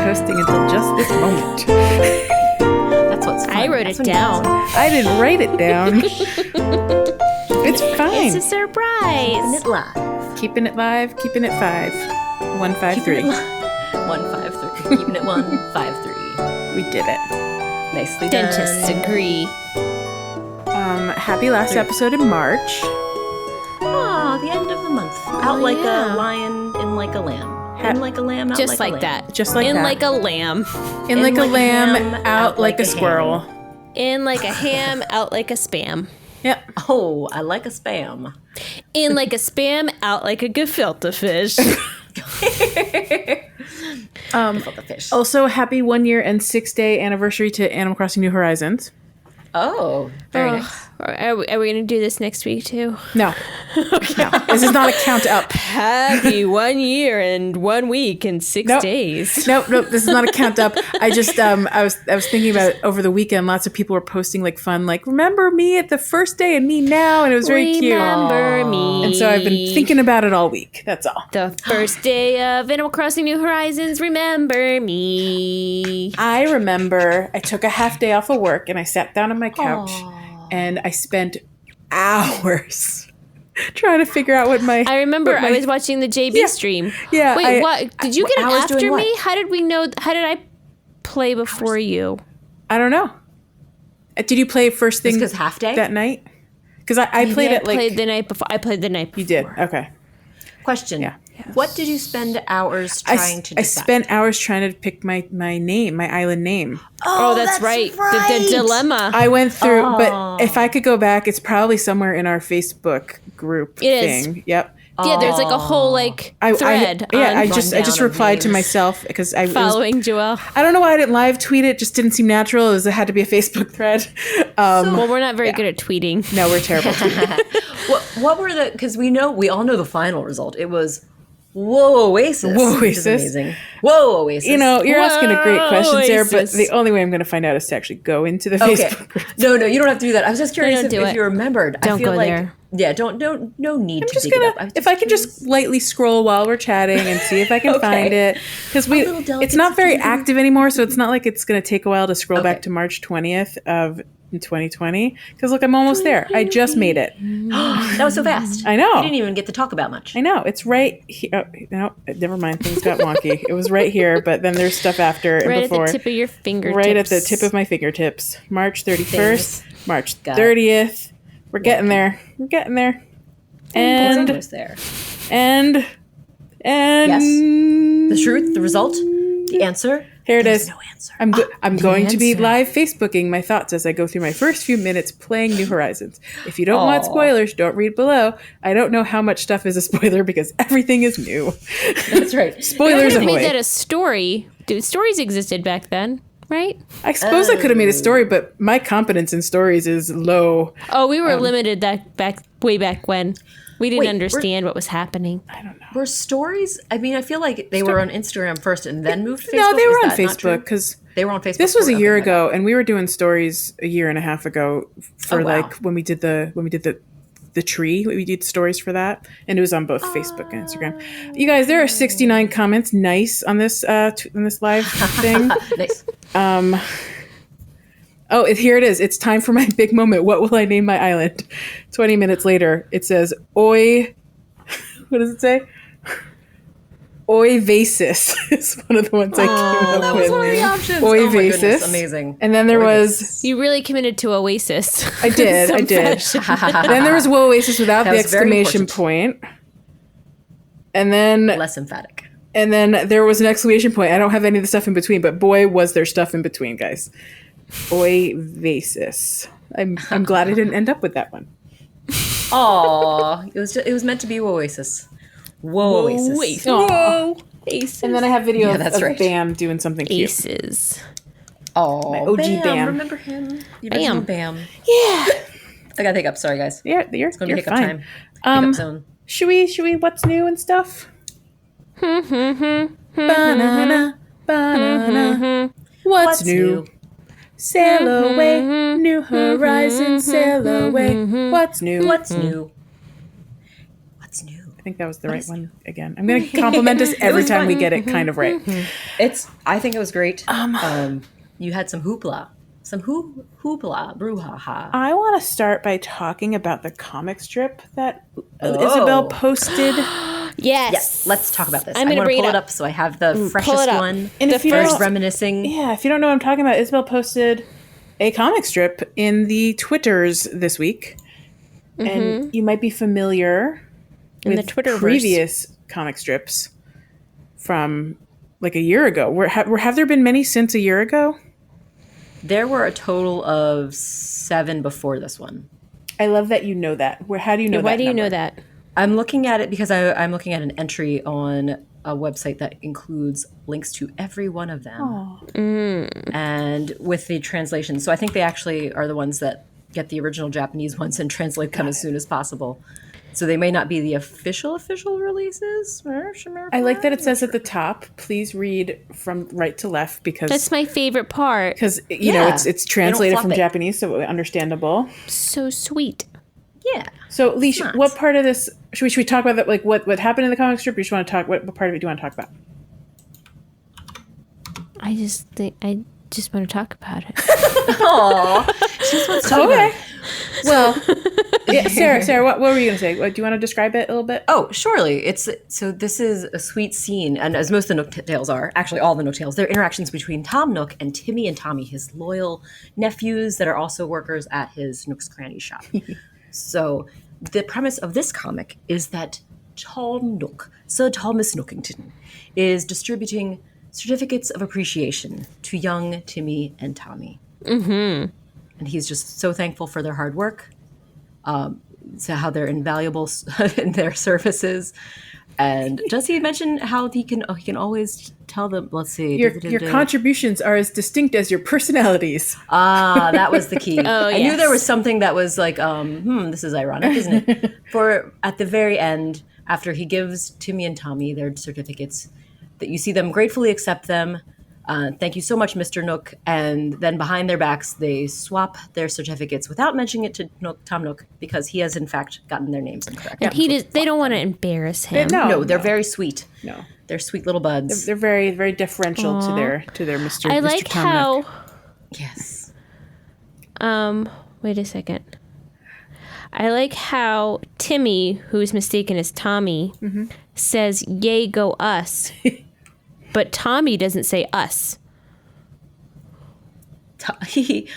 toasting until just this moment. That's what's fun. I wrote it down. I didn't write it down. It's fine. It's a surprise. It live. Keeping it live, keeping it 5. 153. 153. Keeping it 153. We did it. Nicely done. Dentists agree. Happy last episode in March. Oh, the end of the month. Out like yeah. a lion, in like a lamb. In like a lamb, out Just like like a lamb. that. Just like in that. like a lamb. In like a lamb, ham, out like a squirrel. In like a ham, out like a spam. Yep. Oh, I like a spam. In like a spam, out like a gefilte fish. The fish. Also, happy 1 year and 6-day anniversary to Animal Crossing New Horizons. Oh, very nice. Are we going to do this next week too? No. No. This is not a count up. Happy 1 year and 1 week and 6 Nope. days. Nope, this is not a count up. I just I was thinking about it over the weekend. Lots of people were posting like fun, like remember me at the first day and me now, and it was very cute. Remember me. And so I've been thinking about it all week. That's all. The first day of Animal Crossing New Horizons, remember me. I remember I took a half day off of work and I sat down on my couch and I spent hours trying to figure out what my. I remember I was watching the JB stream. Yeah. Wait, what? Did you get it hours doing after what? me? How did we know? How did I play before you? I don't know. Did you play first thing Because half day? that night? Because I played I it like played the night before. I played the night before. you did. Okay. Question. Yeah. What did you spend hours trying to I decide? spent hours trying to pick my name, my island name. Oh, that's right. The dilemma. I went through, but if I could go back, it's probably somewhere in our Facebook group It thing. is. Yep. Yeah, there's like a whole like thread. I on just replied to myself because I following Joelle. I don't know why I didn't live tweet it. Just didn't seem natural. It had to be a Facebook thread. Well, we're not very good at tweeting. No, we're terrible. At tweeting. What were the? Because we all know the final result. It was Whoa Oasis. Whoa, Which is Oasis. amazing. Whoa Oasis. You know, you're asking a great question, Sarah, but Oasis. the only way I'm going to find out is to actually go into the Okay. Facebook group. No, you don't have to do that. I was just curious don't do if it. you remembered. I Don't feel go like, there. Yeah, don't no need I'm to just dig gonna, it up. I was if I can curious. just lightly scroll while we're chatting and see if I can Okay. find it, because little delicate it's not very security. active anymore, so it's not like it's gonna take a while to scroll back Okay. to March 20th of 2020. Because look, I'm almost there. I just made it. That was so fast. I know. You didn't even get to talk about much. I know it's right here. Oh, no, never mind. Things got wonky. It was right here, but then there's stuff after and Right before. at the tip of your fingertips. Right at the tip of my fingertips. March 31st, March Got it. 30th. We're getting there. We're getting there. It's And almost there. and The truth, the result, the answer. here it There's is. no answer. I'm going to be answer. live Facebooking my thoughts as I go through my first few minutes playing New Horizons. If you don't want spoilers, don't read below. I don't know how much stuff is a spoiler because everything is new. That's right. Spoilers Could have made ahoy. that a story. Dude, stories existed back then, right? I suppose I could have made a story, but my competence in stories is low. Oh, we were limited way back when. We didn't Wait, understand what was happening. I don't know. Were stories? I mean, I feel like they were on Instagram first and then moved to Facebook. No, they were Is on that not true? Facebook because They were on Facebook. this was a Okay, year okay. ago, and we were doing stories a year and a half ago for Oh, wow. like when we did the tree. We did stories for that, and it was on both Facebook and Instagram. You guys, there are 69 comments. Nice on this on this live thing. Nice. Oh, here it is. It's time for my big moment. What will I name my island? 20 minutes later, it says Oi. What does it say? Oasis is one of the ones I came up That with. was one of the options. Oasis. Oh my goodness, amazing. And then there was You really committed to Oasis. I did. Some I did. fashion. Then there was Whoa Oasis without That the was very exclamation important. point. And then Less emphatic. there was an exclamation point. I don't have any of the stuff in between, but boy, was there stuff in between, guys. Oasis. I'm glad I didn't end up with that one. Aw, it was meant to be Oasis. Whoa Oasis. Whoa. Aces. And then I have video Yeah, of, that's of right. Bam doing something cute. Aces. Oh, OG Bam. Remember him? The original Bam. Yeah. I got hiccups. Sorry, guys. Yeah, you're It's gonna be hiccup fine. time. Hiccup zone. Should we what's new and stuff? Banana, banana. What's new? Sail away, New Horizons, sail away. What's new? What's new? What's new? think that was the right one again. I'm going to compliment us every time we get it kind of right. I think it was great. You had some hoopla. Some hoopla, brouhaha. I want to start by talking about the comic strip that Isabel posted. Yes. Let's talk about this. I'm I gonna want to bring pull it it up so I have the pull freshest it up. one. And if you First don't- reminiscing. Yeah, if you don't know what I'm talking about, Isabel posted a comic strip in the Twitters this week. And you might be familiar In the with Twitterverse. previous comic strips from like a year ago. Have there been many since a year ago? There were a total of 7 before this one. I love that you know that. How do you know that? Why do you know number? that? I'm looking at it because I'm looking at an entry on a website that includes links to every one of them. And with the translation. So I think they actually are the ones that get the original Japanese ones and translate them as soon as possible. So they may not be the official releases. I like that it says at the top, please read from right to left because That's my favorite part. you know Yeah. it's translated fluff from it. Japanese, so understandable. So sweet. Yeah. So, Leash, Smart. what part of this should we talk about? That, like what happened in the comic strip? You just want to talk? What part of it do you want to talk about? I just want to talk about it. Aww. She just wants to talk about it. Well, yeah, Sarah, what were you going to say? Do you want to describe it a little bit? Oh, surely. So this is a sweet scene, and as most of the Nook tales are, actually all the Nook tales, they're interactions between Tom Nook and Timmy and Tommy, his loyal nephews that are also workers at his Nook's Cranny shop. So the premise of this comic is that Tom Nook, Sir Thomas Nookington, is distributing certificates of appreciation to young Timmy and Tommy. Mm-hmm. And he's just so thankful for their hard work, to how they're invaluable in their services. And does he mention how he can always tell them, let's see. Your contributions are as distinct as your personalities. That was the key. I knew yes. there was something that was like, this is ironic, isn't it? For at the very end, after he gives Timmy and Tommy their certificates, that you see them gratefully accept them. Thank you so much, Mr. Nook. And then behind their backs, they swap their certificates without mentioning it to Tom Nook because he has in fact gotten their names incorrect. And they don't want to embarrass him. No, they're very sweet. No. They're sweet little buds. They're very, very deferential to their Mr. I Mr. like Tom how Nook. Yes. wait a second. I like how Timmy, who's mistaken as Tommy, says "Yay, go us," but Tommy doesn't say "us." He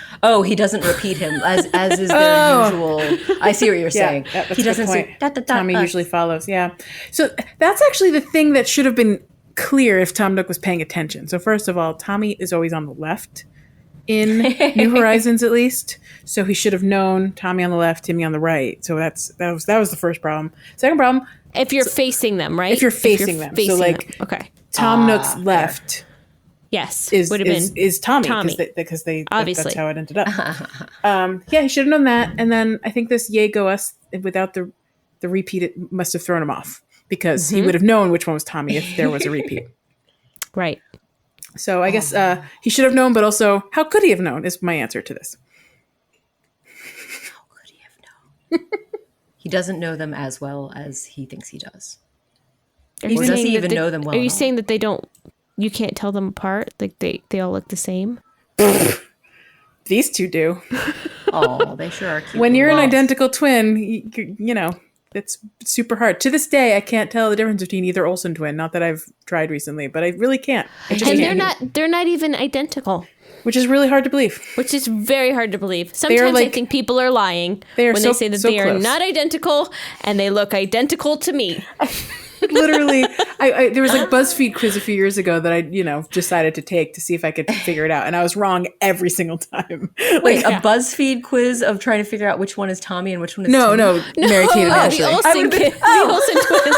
doesn't repeat him as is their usual. I see what you're saying. That's He a good doesn't say point. da, da, da, Tommy us. usually follows. Yeah. So that's actually the thing that should have been clear if Tom Nook was paying attention. So first of all, Tommy is always on the left in New Horizons, at least. So he should have known Tommy on the left, Timmy on the right. So that was the first problem. Second problem, If you're facing them, right? if you're facing them. So like okay, Tom Nook's left yes, is would have been Tommy because they Obviously. that's how it ended up. Yeah, he should have known that. And then I think this "Yay, go us" without the repeat, it must have thrown him off because he would have known which one was Tommy if there was a repeat. right. So I guess he should have known, but also how could he have known is my answer to this. How could he have known? He doesn't know them as well as he thinks he does. Are you Or does saying he that even know them well Are you at all? saying that they don't? You can't tell them apart. Like they all look the same. These two do. Oh, they sure are cute. When you're an little identical twin, you know, it's super hard. To this day, I can't tell the difference between either Olsen twin. Not that I've tried recently, but I really can't. I just And can't. they're not even identical, Which is really hard to believe. which is very hard to believe. Sometimes I like- think people are lying they are when so- they say that so they are close. not identical and they look identical to me. Literally, I there was a BuzzFeed quiz a few years ago that I, decided to take to see if I could figure it out, and I was wrong every single time. Wait, a BuzzFeed quiz of trying to figure out which one is Tommy and which one is No, Timmy? Mary Kate and Ashley. The Olsen kids, the Olsen twins.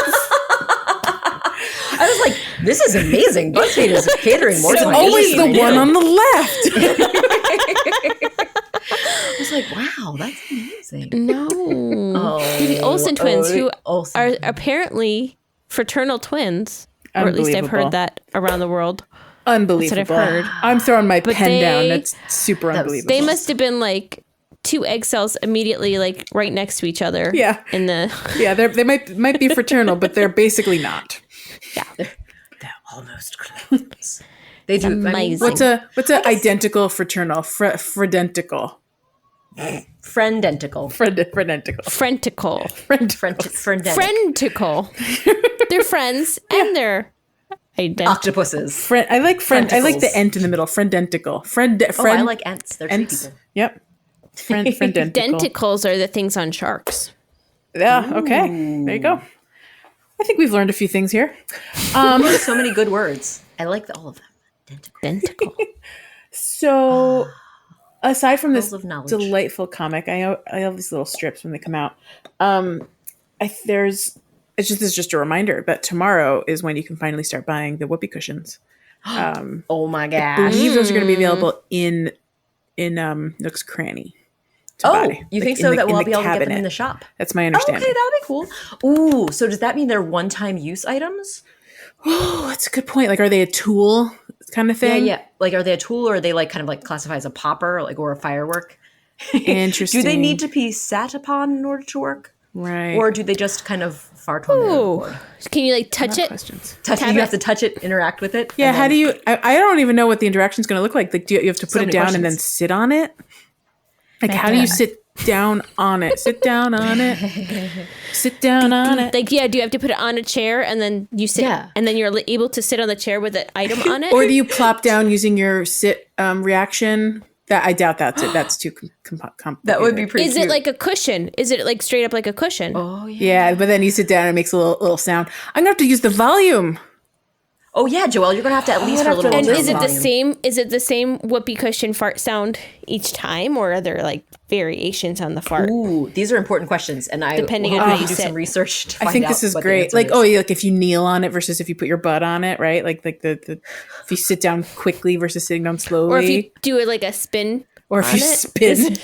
I was like, this is amazing. BuzzFeed is catering more It's to my always needs the than I one knew. on the left. I was like, wow, that's amazing. No, the Olsen twins, who Olsen. are apparently fraternal twins, or at least I've Unbelievable. heard that around the world. Unbelievable. That's what I've heard. I'm throwing my pen they- down. That's super was- unbelievable. They must have been like two egg cells immediately like right next to each other. Yeah. In the Yeah, they might be fraternal, but they're basically not. They're almost clones. They do. I mean, amazing. What's a identical fraternal? Friendentical. friendentical. Friendentical. Frenticle. Friendentical. Frenticle. They're friends and they're identical. Octopuses. I like I like the Frenticles. ent in the middle. Friendentical. Oh, I like ents. They're tree ents. people. Yep. Friendentical. Denticles are the things on sharks. Yeah. Okay. There you go. I think we've learned a few things here. So many good words. I like all of them. Denticle. So, aside from this Pearls of knowledge. delightful comic, I have these little strips when they come out. It's just a reminder that tomorrow is when you can finally start buying the whoopee cushions. Oh my I gosh. believe those are going to be available in Nook's Cranny. to Oh, buy. you like, think in so? the- That in we'll the be able to get them cabinet. in the shop. That's my Oh, understanding. okay, that'll be cool. Ooh, so does that mean they're one-time use items? Oh, that's a good point. Like, are they a tool kind of Yeah, thing? yeah. Like, are they a tool, or are they like kind of like classified as a popper, like, or a firework? Interesting. Do they need to be sat upon in order to work, Right. or do they just kind of fart on their Ooh. board? Can you like touch it? Questions. Touch it, Tap you it. have to touch it, interact with it. Yeah, and how then- do you? I don't even know what the interaction's going to look like. Like, do you have to put So it many down and then questions. sit on it? Like, how do you sit down on it? Sit down on it. Sit down on it. Like, yeah, do you have to put it on a chair and then you sit, Yeah. and then you're able to sit on the chair with an item on it? Or do you plop down using your sit reaction? That I doubt that's it. That's too complicated. That would be pretty. Is cute. it like a cushion? Is it like straight up like a cushion? Oh yeah. Yeah, but then you sit down and it makes a little sound. I'm gonna have to use the volume. Oh yeah, Joelle, you're gonna have to at least for a little. And bit is of it the volume. same? Is it the same whoopee cushion fart sound each time, or are there like variations on the fart? Ooh, these are important questions, and I Depending will on hope how you you do some sit. research. To I find think out this is what the great. answer Like, is. oh, like if you kneel on it versus if you put your butt on it, right? Like the if you sit down quickly versus sitting down slowly, Or if you do it like a spin, or if on you it? spin,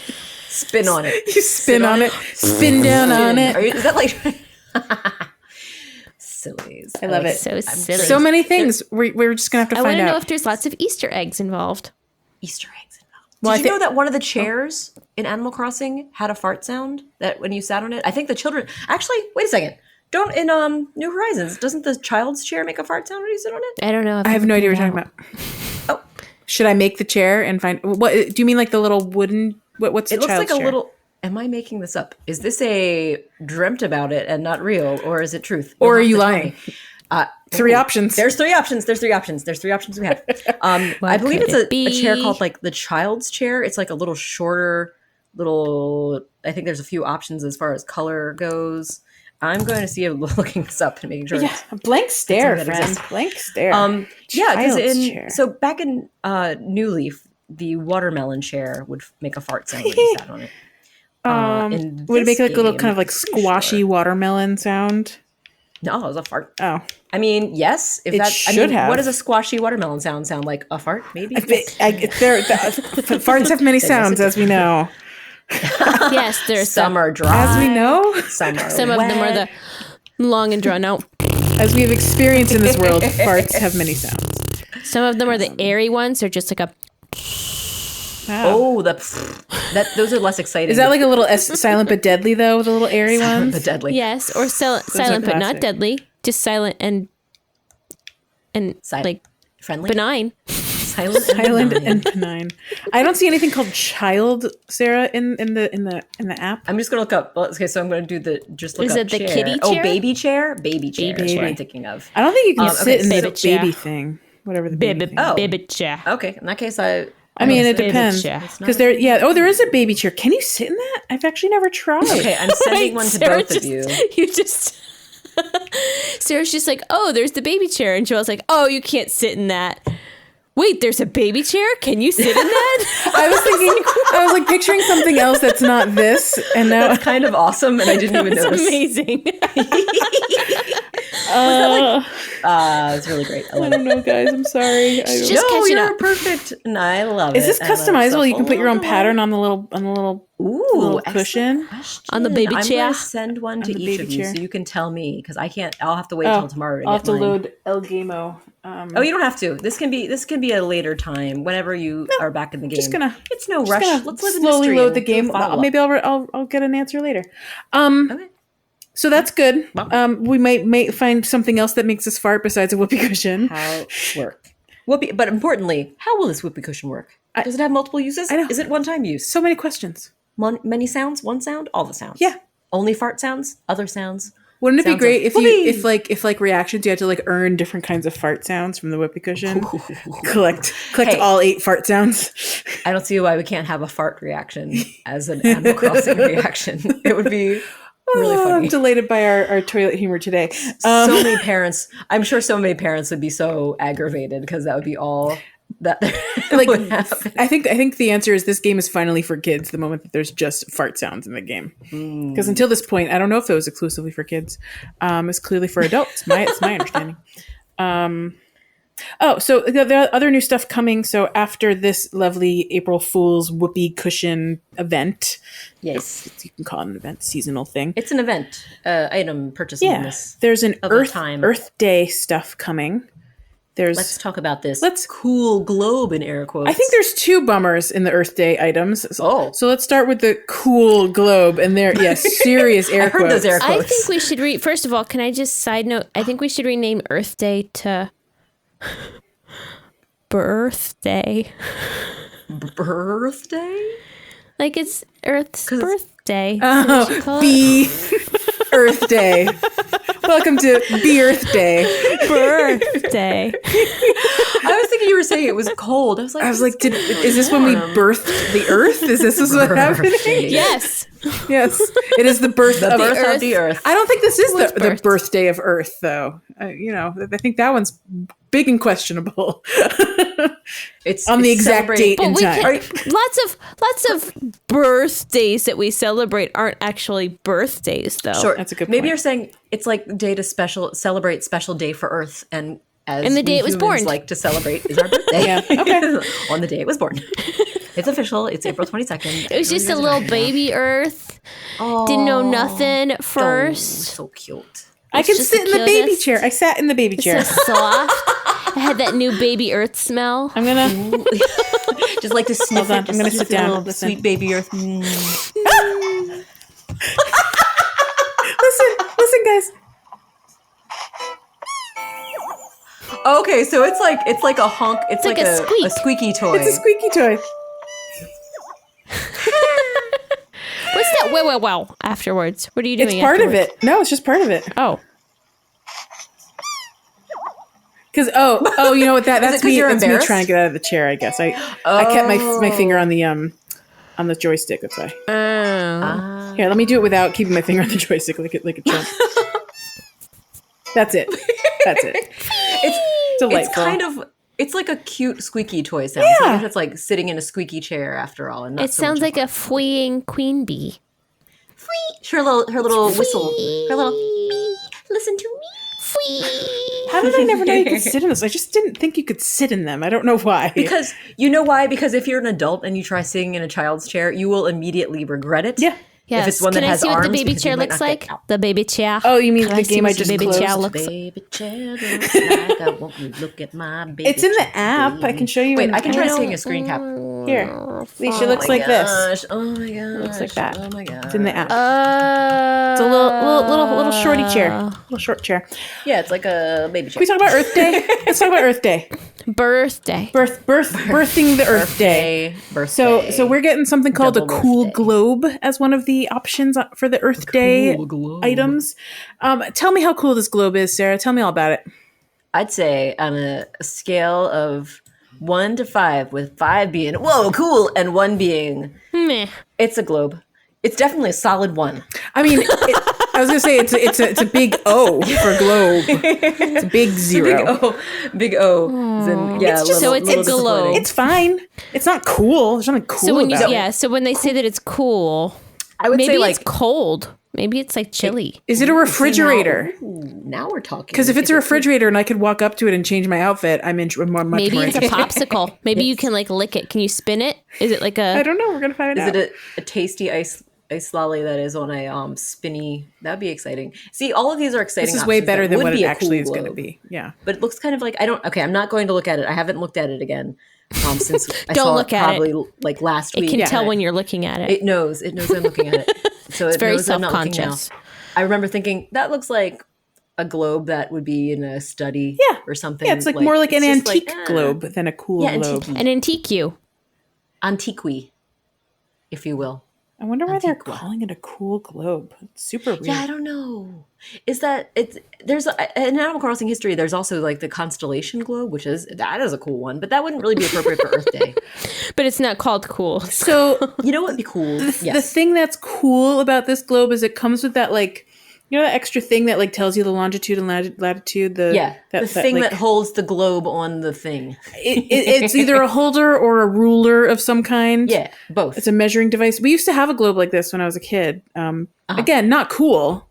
spin on it. you spin on it, spin down on it. Is that like sillies? I love like it. so silly. So many things. We're just gonna have to I want find to know out. if there's lots of Easter eggs involved. Easter eggs involved. Well, I Did you thi- know that one of the chairs in Animal Crossing had a fart sound that when you sat on it? I think the children actually. Wait a second. Don't in New Horizons doesn't the child's chair make a fart sound when you sit on it? I don't know. I have no idea what you're talking about. Oh, Should I make the chair and find what? Do you mean like the little wooden? What's it the looks child's like a chair? little. Am I making this up? Is this a dreamt about it and not real, or is it truth? Or are You'll you have to tell lying? me. Three options. There's three options. There's three options. There's three options we have. I believe could it's it a chair be? called like the child's chair. It's like a little shorter, little. I think there's a few options as far as color goes. I'm going to see if looking this up and making sure. Yeah, a blank stare, that friend. exists. Blank stare. Yeah, because Child's chair. so back in New Leaf, the watermelon chair would make a fart sound when you sat on it. In would it make this like a little game, kind of like I'm pretty squashy sure- watermelon sound? No, it was a fart. Oh, I mean, yes. If It that, I should mean, have. what does a squashy watermelon sound like? A fart, maybe. farts have many sounds, as we know. Yes, there's Some are dry. As we know, Some are Some of them are the long and drawn out. as we have experienced in this world, farts have many sounds. Some of them are the airy ones. They're just like a. Oh, that those are less exciting. Is that like a little silent but deadly though, with the little airy ones? the deadly? Yes, or silent but not classic. deadly. Just silent and like Friendly, benign. silent, Silent benign. and benign. I don't see anything called child, Sarah, in the app. I'm just gonna look up. Well, okay, so I'm gonna do the just look Is up it the chair. kitty Oh, chair? baby chair. Baby chair. That's what Baby. I'm thinking of. I don't think you can okay, sit in so- the baby thing. Whatever the baby thing. Oh. Baby chair. Okay, in that case, I mean, it baby depends. chair. Because there, yeah. Oh, there is a baby chair. Can you sit in that? I've actually never tried. Okay, I'm sending one to Sarah both of you. You just. Sarah's just like, oh, there's the baby chair, and Joel's like, oh, you can't sit in that. Wait, there's a baby chair? Can you sit in that? I was like picturing something else that's not this, and now That's kind of awesome, and I didn't even It's notice. amazing. It's really great. I love I it. don't know, guys. I'm sorry. Just No, catching you're up. perfect. And I love it. Is this And it's customizable? a You can put your own whole pattern on the little Ooh, little excellent cushion. question. On the baby I'm chair. gonna send one to the each baby of you chair. so you can tell me because I can't. I'll have to wait till tomorrow to I'll get have to mine. load El Gamo. Oh, you don't have to. This can be a later time whenever you are back in the game. It's no rush. Gonna Let's live in slowly mystery load and the do a game. follow-up. Maybe I'll get an answer later. Okay. So that's good. We might find something else that makes us fart besides a whoopee cushion. How work? Whoopee, but importantly, how will this whoopee cushion work? Does it have multiple uses? I know. Is it one-time use? So many questions. Many sounds? One sound? All the sounds? Yeah. Only fart sounds? Other sounds? Wouldn't it be Sounds great of if you whoopee. if reactions you had to earn different kinds of fart sounds from the whoopee cushion? collect Hey. all 8 fart sounds. I don't see why we can't have a fart reaction as an Animal Crossing reaction. It would be really I'm funny. delighted by our toilet humor today. So many parents, I'm sure so many parents would be so aggravated because that would be all that would happen. I think the answer is this game is finally for kids the moment that there's just fart sounds in the game. Because until this point, I don't know if it was exclusively for kids. It's clearly for adults. It's my understanding. So there are other new stuff coming. So after this lovely April Fool's whoopee cushion event, Yes. you can call it an event, seasonal thing. It's an event, item purchasing Yeah, this. there's an over Earth time. Earth Day stuff coming. Let's talk about this. Let's- cool globe in air quotes. I think there's 2 bummers in the Earth Day items. Oh. So let's start with the cool globe. And there, serious air I heard those air quotes. quotes. I think we should first of all, can I just side note? I think we should rename Earth Day to Birthday. Birthday? Like it's Earth's 'Cause- birthday. That's what you call it. Be Earth Day. Welcome to Be Earth Day. Birthday. I was thinking you were saying it was cold. I was like, Is this when we birthed the Earth? Is this what's happening? Yes. Yes. It is the birth the of birth Earth. of the earth. I don't think this is was the birthed. birthday of Earth, though. I think that one's big and questionable It's on the it's exact celebrate- date But and we time. can, lots of birthdays that we celebrate aren't actually birthdays, though. Sure, That's a good Maybe point. you're saying it's like the day to celebrate special day for Earth, and as And the day we it was humans born. like to celebrate is our birthday. Yeah, okay. On the day it was born. It's official. It's April 22nd. It was just a little baby Earth. Didn't know nothing at first. So cute. I can just sit the in the baby cutest. chair. I sat in the baby chair. So soft. I had that new baby Earth smell. I'm gonna Just like to sniff on, it. I'm gonna just sit down. little Listen. Sweet baby Earth. listen, guys. Okay, so it's like a honk. It's like like a squeak. a squeaky toy. It's a squeaky toy. What's that wow wow wow afterwards? What are you doing? It's part of afterwards? it. No, it's just part of it. Oh. Because you know what that's 'cause me. you're That's me embarrassed? trying to get out of the chair. I guess I kept my finger on the joystick. That's why. Here, let me do it without keeping my finger on the joystick like a chump. That's it. That's it. It's Delightful. it's like a cute squeaky toy sound. So I guess it's like sitting in a squeaky chair after all. And not It so sounds much like a fleeing queen bee. her little whistle. Her little listen to me. How did I never know you could sit in this? I just didn't think you could sit in them. I don't know why. Because you know why? Because if you're an adult and you try sitting in a child's chair, you will immediately regret it. Yeah. Yes. If it's one Can that I has see what the arms, baby because you chair might looks not get like? out. The baby chair. Oh, you mean Can the I see game I what the just baby closed? chair looks like? Baby chair looks like I want you to look at my baby It's in chair, the app. I can show you. Wait, in I can the try app. seeing a screen cap. Here. Leisha looks like this. Oh my gosh. Looks like that. Oh my gosh. It's in the app. Uh, It's a little shorty chair. Little short chair. Yeah, it's like a baby chair. Can we talk about Earth Day? Let's talk about Earth Day. birthday. Birthing the Earth Day. Birthday. So we're getting something called Double a cool birthday. globe as one of the options for the Earth Day globe. items. Tell me how cool this globe is, Sarah. Tell me all about it. I'd say on a scale of 1 to 5, with 5 being whoa cool and 1 being Meh. it's a globe. It's definitely a solid 1. I mean, I was gonna say it's a big O for globe. It's a big zero. Big O. Then, yeah, It's just- so it's a little globe. disappointing. It's fine. It's not cool. There's nothing cool So when about it. so when they say that it's cool, I would maybe say it's cold. Maybe it's like chili. Is it a refrigerator? Ooh, now we're talking. Because if it's a refrigerator and I could walk up to it and change my outfit, I'm much Maybe more it's a interested. popsicle. Maybe you can like lick it. Can you spin it? Is it like I a? don't know. We're gonna find out. Is it a tasty ice lolly that is on a spinny? That'd be exciting. See, all of these are exciting. This is way options better that than would what be it a actually cool is going to globe. be. Yeah. But it looks kind of like Okay, I'm not going to look at it. I haven't looked at it again since I Don't saw look it at it. probably like last It week. can tell when you're looking at it. It knows I'm looking at it. So It's it very knows I'm not looking now. self-conscious. I remember thinking that looks like a globe that would be in a study or something. Yeah, it's like more like an it's just antique globe than a cool globe. antique. An antique. Antiqui, if you will. I wonder why they're Antiqua. calling it a cool globe. It's super weird. Yeah, I don't know. Is that there's in Animal Crossing history, there's also like the constellation globe, that is a cool one, but that wouldn't really be appropriate for Earth Day. But it's not called cool. So You know what would be cool? the thing that's cool about this globe is it comes with that like, you know, that extra thing that like tells you the longitude and latitude. the thing like, that holds the globe on the thing. it's either a holder or a ruler of some kind. Yeah, both. It's a measuring device. We used to have a globe like this when I was a kid. Again, not cool.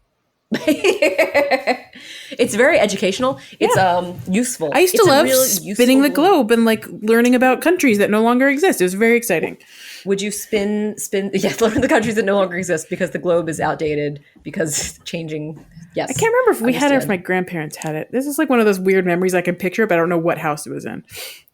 It's very educational. It's useful. I used to It's a love real spinning the useful globe and like learning about countries that no longer exist. It was very exciting. Would you spin? Yeah, learn the countries that no longer exist because the globe is outdated because it's changing. Yes, I can't remember if we had it or if Understand. my grandparents had it. This is like one of those weird memories I can picture, but I don't know what house it was in.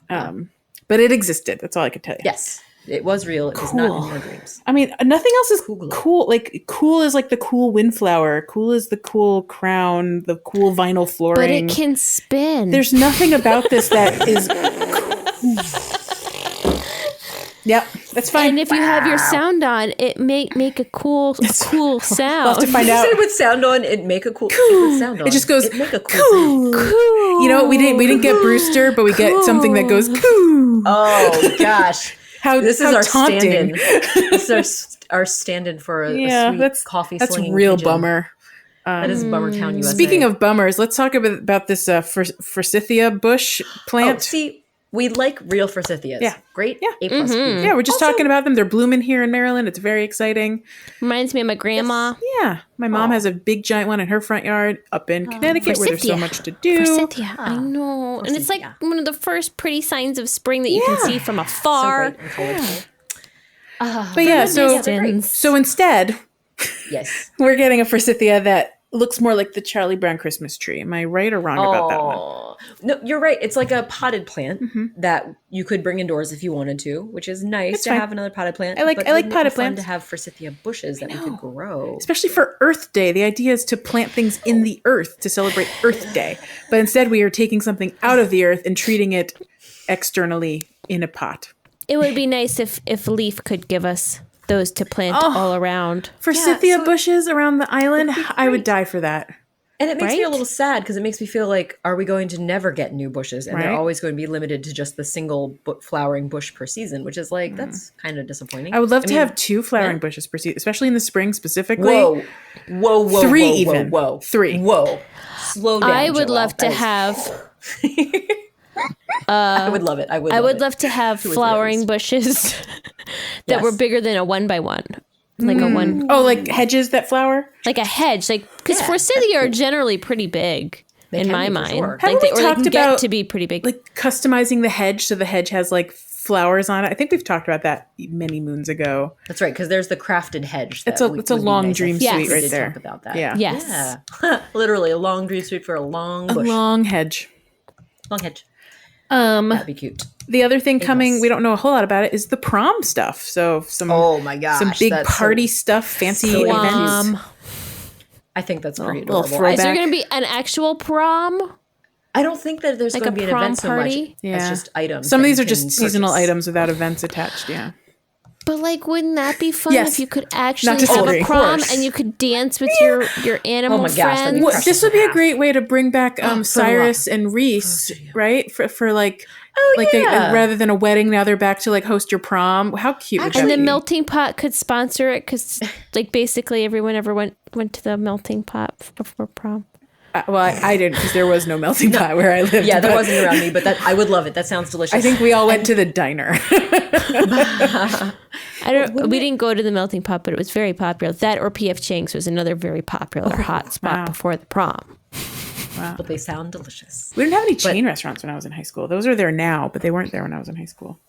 But it existed. That's all I could tell you. Yes, it was real. It was not in your dreams. I mean, nothing else is globe. cool. Like, cool is like the cool windflower. Cool is the cool crown, the cool vinyl flooring. But it can spin. There's nothing about this that is Yep, that's fine. and if you have your sound on, it may make a cool We'll sound. have to find You out. said with sound on, it make a cool. It would sound on. It just goes It make a cool. Sound. cool. You know, we didn't get Brewster, but we get something that goes cool. Oh gosh, this is how our taunting. stand-in. This is our stand-in for a sweet that's coffee. That's slinging real pigeon. bummer. That is Bummertown, USA. Speaking of bummers, let's talk about this forsythia bush plant. see, we like real forsythias. Yeah. Great. Yeah. A plus. Yeah, we're just talking about them. They're blooming here in Maryland. It's very exciting. Reminds me of my grandma. Yeah, my mom has a big giant one in her front yard up in Connecticut where there's so Forsythia. much to do. Forsythia. I know. And it's like Forsythia. one of the first pretty signs of spring that you can see from afar. So great and colorful. But yeah, they're great. so instead, Yes. we're getting a forsythia that looks more like the Charlie Brown Christmas tree. Am I right or wrong about that one? Oh no, you're right. It's like a potted plant that you could bring indoors if you wanted to, which is nice It's to fine. have another potted plant. I like but potted wouldn't it be fun plants. to have forsythia bushes that we could grow. Especially for Earth Day. The idea is to plant things in the earth to celebrate Earth Day. But instead, we are taking something out of the earth and treating it externally in a pot. It would be nice if Leaf could give us those to plant all around. Forsythia so- bushes around the island, I would die for that. And it makes me a Right? little sad because it makes me feel like, are we going to never get new bushes? And they're Right. always going to be limited to just the single flowering bush per season, which is like, that's kind of disappointing. I would love to mean, have 2 flowering bushes per season, especially in the spring specifically. Whoa. Whoa, whoa, 3 whoa, even. Whoa, whoa. 3. Whoa. Slow down. I would Joelle. love to That is- have I would love it. I would I love would it. love to have 2 or 3 flowering others. bushes that Yes. were bigger than a 1x1. Like a one, Oh, like hedges that flower? like a hedge, like because Yeah, forsythia are generally pretty big in can my be, for mind. sure. Like Haven't they, we or they talked can get about, to be pretty big. Like customizing the hedge so the hedge has like flowers on it. I think we've talked about that many moons ago. That's right, because there's the crafted hedge. It's that a would it's a be long nice. dream I think Yes. suite we right did there. talk about that. Yeah. Yes. Yeah. Literally a long dream suite for a long A bush. long hedge. Long hedge. That'd be cute. The other thing coming, Yes. we don't know a whole lot about it, is the prom stuff. So some Oh my gosh. some big that's party so- stuff, fancy so events. I think that's pretty little adorable. throwback. Is there going to be an actual prom? I don't think that there's Like going to a be an prom event so party? much Yeah. as just items. Some of that these you are just can seasonal purchase. items without events attached. Yeah. But like, wouldn't that be fun Yes. if you could actually to have celebrate. a prom Of course. and you could dance with your animal Oh my gosh, that'd friends? be Well, precious this would be a enough. great way to bring back Cyrus and Reese, right? For like, they rather than a wedding, now they're back to like host your prom. How cute would that And the be? melting pot could sponsor it because, like, basically everyone ever went to the melting pot before prom. Well, I didn't because there was no melting pot where I lived. Yeah, that but wasn't around me, but that I would love it. That sounds delicious. I think we all went to the diner. We didn't go to the melting pot, but it was very popular. That or P.F. Chang's was another very popular hot spot before the prom. Wow. But they sound delicious. We didn't have any chain restaurants when I was in high school. Those are there now, but they weren't there when I was in high school.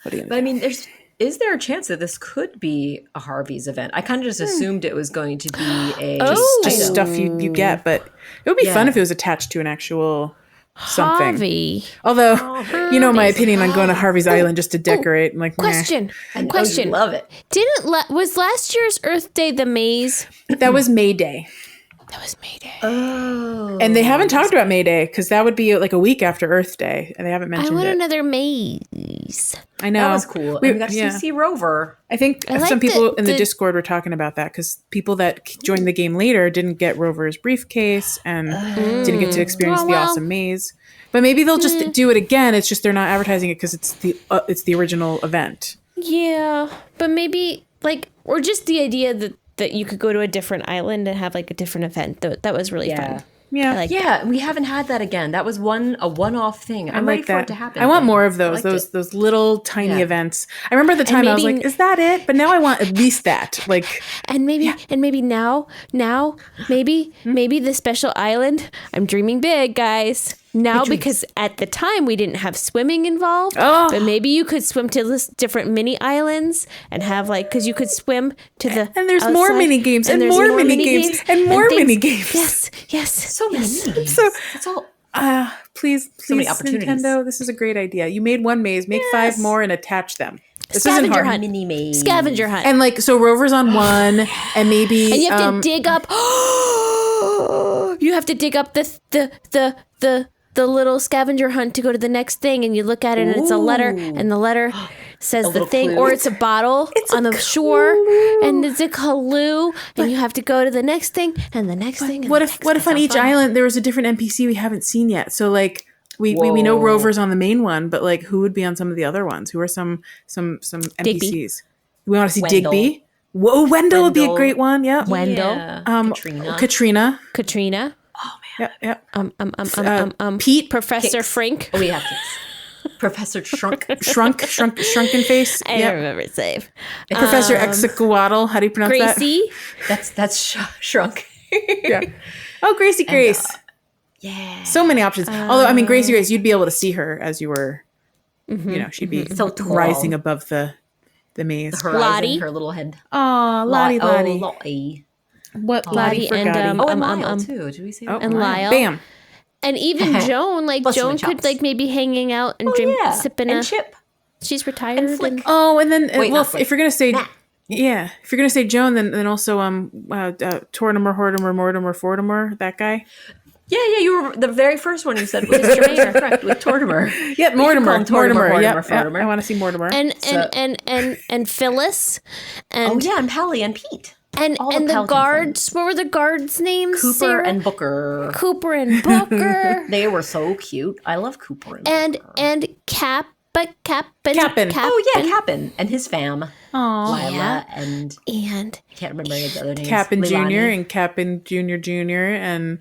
What do you But I mean, is there a chance that this could be a Harvey's event? I kind of just assumed it was going to be a just stuff you get, but it would be fun if it was attached to an actual something. Harvey. Although, you know my opinion on going to Harvey's Island just to decorate. I'm like, Question. You love it. Was last year's Earth Day the maze? that was May Day. That was May Day. Oh, And they haven't talked about May Day because that would be like a week after Earth Day, and they haven't I mentioned want it. another maze. I know that was cool. And we got to see Rover. I think I like some people in the the- Discord were talking about that because people that joined the game later didn't get Rover's briefcase and didn't get to experience the well. awesome maze. But maybe they'll just do it again. It's just they're not advertising it because it's the original event. Yeah, but maybe or just the idea that you could go to a different island and have like a different event. That was really fun. Yeah, I like Yeah, we haven't had that again. That was a one-off thing. I'm ready like for that. it to happen. I want again. more of those. I liked it. Those little tiny Yeah. events. I remember at the time I was maybe- like, "Is that it?" But now I want at least that. Like, And maybe now, maybe the special island. I'm dreaming big, guys. Now, because at the time we didn't have swimming involved, but maybe you could swim to this different mini islands and have because you could swim to the and there's more outside, mini games and there's more mini games and more things. mini games. Yes. So many games. So- it's all. Please, many opportunities. Nintendo, this is a great idea. You made one maze, make 5 more and attach them. This isn't Scavenger hard. hunt. Mini maze. Scavenger hunt. And so Rover's on one, and maybe And you have to dig up. You have to dig up the little scavenger hunt to go to the next thing, and you look at it, and it's a letter, and the letter says the little thing, clue. or it's a bottle on the shore, and it's a clue, and you have to go to the next thing, and the next thing. And what the if next what if thing. on each island there was a different NPC we haven't seen yet? So we know Whoa. Rover's on the main one, but who would be on some of the other ones? Who are some NPCs? We want to see Wendell. Digby. Whoa, Wendell would be a Wendell. great one. Yeah. Wendell, Katrina. Katrina. Katrina, Pete. Professor Frink. Oh, we have to. Professor Shrunk. Shrunken face. I don't remember his name. Professor Execuatl. How do you pronounce Gracie. That's Shrunk. that? Yeah. Oh, Gracie Grace. Yeah. So many options. Although, Gracie Grace, you'd be able to see her as you were, she'd be So tall. rising above the maze. Horizon, Lottie. her little head. Aw, Lottie. Lottie. What Lottie and Lottie? Oh, and Lyle, too. Did we say that? and Lyle. Bam. And even Joan, Busting Joan my could chops. maybe hanging out and sipping and a. Chip. She's retired. And Flick. Oh, and then Wait, well, not Flick. if you're gonna say Matt. if you're gonna say Joan, then also Tortimer, Hortimer, Mortimer, Fortimer, that guy. Yeah, you were the very first one you said was correct with Tortimer. Yep, Mortimer, call him Tortimer, Yep, Mortimer. I want to see Mortimer. and Phyllis and Oh yeah, and Pally and Pete. and all the the Pelican guards. What were the guards' names? Cooper Sarah? and Booker. Cooper and Booker They were so cute. I love Cooper and and Booker. Cap'n. Oh yeah, Cap'n and his fam. Aw. Lila and and I can't remember any of the other names. Cap'n Leilani. Junior and Cap'n Junior and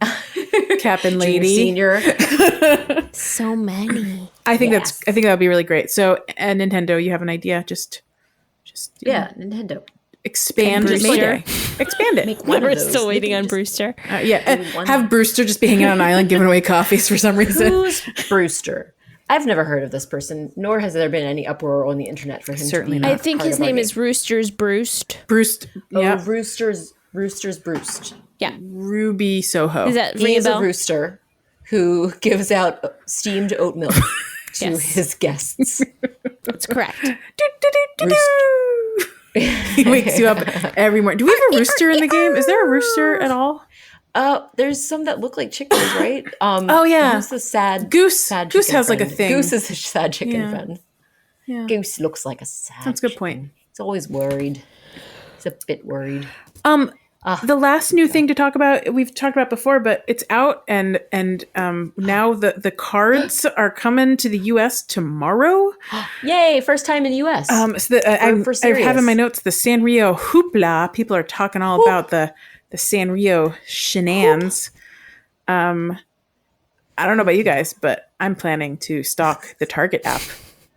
Cap'n Junior, Lady. Senior. so many. I think Yes. that would be really great. So, and Nintendo, you have an idea? Just Yeah, Nintendo. expand And Mayday. Expand it. Make one We're of those. still waiting Maybe on just- Brewster. one. Have Brewster just be hanging out on an island giving away coffees for some reason. Who's Brewster? I've never heard of this person, nor has there been any uproar on the internet for him. Certainly to be not. I think part his of our name game. is Rooster's Brewst. Bruce, Oh, yeah, Rooster's Brewst. Yeah. Ruby Soho. Is that He ring a is a bell? rooster who gives out steamed oat milk to Yes. his guests. That's correct. He wakes you up every morning. Do we have a rooster in the game? Is there a rooster at all? There's some that look like chickens, right? Oh, yeah. Who's the sad Goose. Sad Goose chicken has like a friend? thing. Goose is a sad chicken Yeah. friend. Yeah. Goose looks like a sad. That's a good chicken. point. He's always worried. He's a bit worried. The last new thing to talk about, we've talked about before, but it's out, and now the cards are coming to the U.S. tomorrow. Yay! First time in the U.S. So I have serious. in my notes the Sanrio hoopla. People are talking all about the Sanrio shenanigans. I don't know about you guys, but I'm planning to stalk the Target app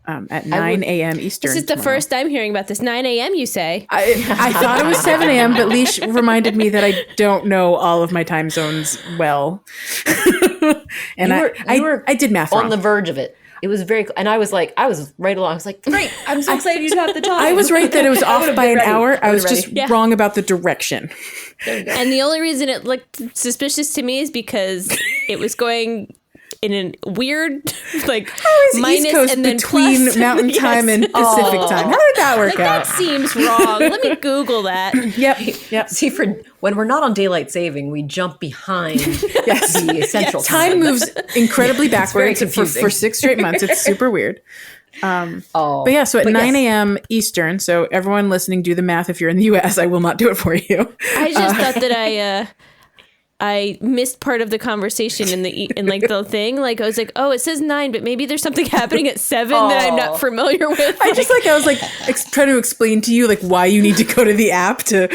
at 9 a.m. Eastern. This is the tomorrow. first I'm hearing about this. 9 a.m. you say? I thought it was 7 a.m., but Leash reminded me that I don't know all of my time zones well. And I did math on wrong. the verge of it. It was very, and I was right along. I was like, great, I'm so excited you have the time. I was right that it was off would've by been an ready. hour. I was would've just ready. Yeah. wrong about the direction. And the only reason it looked suspicious to me is because it was going in a weird, like, It's minus East Coast and then between plus. Mountain Yes. Time and Pacific Time. How did that work Like, that out? seems wrong. Let me Google that. Yep. See, for when we're not on daylight saving, we jump behind Yes. the central Time moves incredibly backwards for confusing. 6 straight months. It's super weird. Oh, But yeah, so at But 9 yes. a.m. Eastern, so everyone listening, do the math if you're in the U.S. I will not do it for you. I just thought that I missed part of the conversation in the thing. Like, I was like, oh, it says 9, but maybe there's something happening at 7 that I'm not familiar with. I was like trying to explain to you like why you need to go to the app to.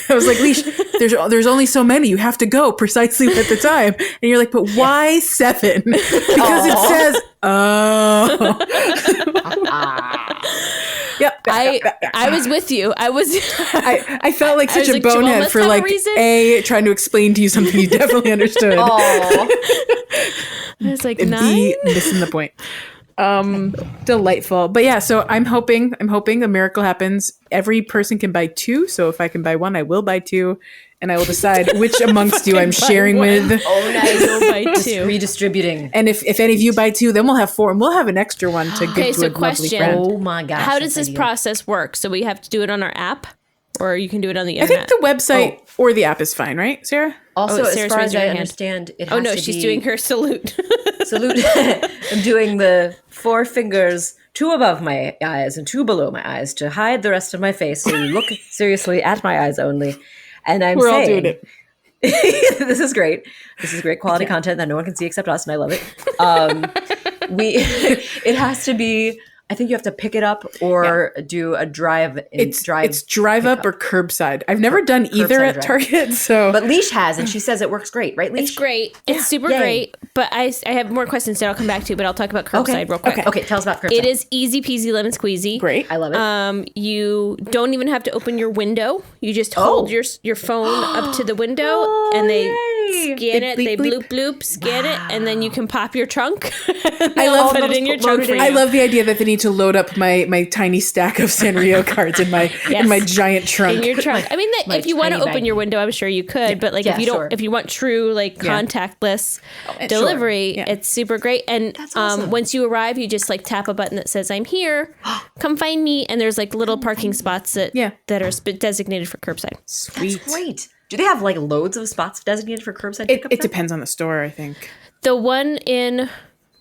I was like, Leash, there's only so many. You have to go precisely at the time, and you're like, but why 7? Because it says oh. Yep. I was with you. I felt like such was a like, Joel bonehead must for have a like reason. trying to explain to you something you definitely understood. Oh, I was like, And 9? B, missing the point. Delightful. But yeah, so I'm hoping a miracle happens. Every person can buy 2. So if I can buy 1, I will buy 2. And I will decide which amongst you I'm sharing one. with. oh, nice. Go by 2. Redistributing. And if any of you buy 2, then we'll have 4. And we'll have an extra one to Okay, give to so a lovely question. friend. Oh my gosh. How does that's this ideal. process work? So we have to do it on our app, or you can do it on the I think internet? the website or the app is fine, right, Sarah? Also, Oh, as Sarah's far raised as her I hand. understand, it Oh has no, to she's be doing her salute. salute. I'm doing the 4 fingers, 2 above my eyes and 2 below my eyes to hide the rest of my face. So you look seriously at my eyes only. And I'm We're all saying, doing it. this is great. This is great quality content that no one can see except us, and I love it. It has to be. I think you have to pick it up or do a drive. It's drive up or curbside. I've never done either curbside at drive. Target, so But Leash has, and she says it works great, right, Leash? It's great. It's super Yay. great. But I have more questions that I'll come back to, but I'll talk about curbside real quick. Okay, tell us about curbside. It is easy peasy lemon squeezy. great. I love it. You don't even have to open your window. You just hold your phone up to the window, and they yay. scan They it. bleep, They bleep. bloop bloop, scan it, and then you can pop your trunk. I love put it in your trunk for you. I love the idea that they need to load up my tiny stack of Sanrio cards in my in my giant trunk. in your trunk. I mean, My if you want to tiny open bag. your window, I'm sure you could. But like, Yeah, if you don't, sure. if you want true like contactless delivery, Yeah. it's super great. And awesome. once you arrive, you just like tap a button that says "I'm here, come find me." And there's like little parking spots that are designated for curbside. Sweet. Great. Do they have like loads of spots designated for curbside It pickup? it depends on the store, I think. The one in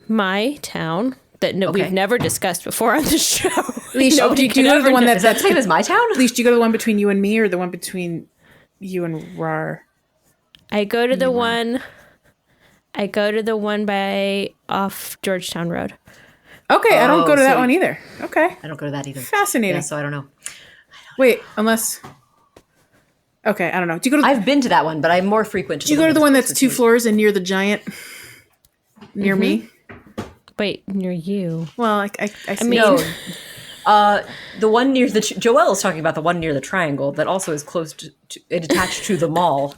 my town that we've never discussed before on the show. Leash, do you go to the one Is that that's the same as my town? Leash, do you go to the one between you and me or the one between you and Rar? I go to the one. I go to the one by off Georgetown Road. Okay, I don't go to that so- one either. Okay. I don't go to that either. Fascinating. Yeah, so I don't know. Wait, unless okay, I don't know. Do you go to I've been to that one, but I'm more frequent. do you go to the one that's 2 floors and near the giant near me? Wait, near you. Well, I see. mean- No. The one near the Joelle is talking about the one near the triangle that also is close to it attached to the mall.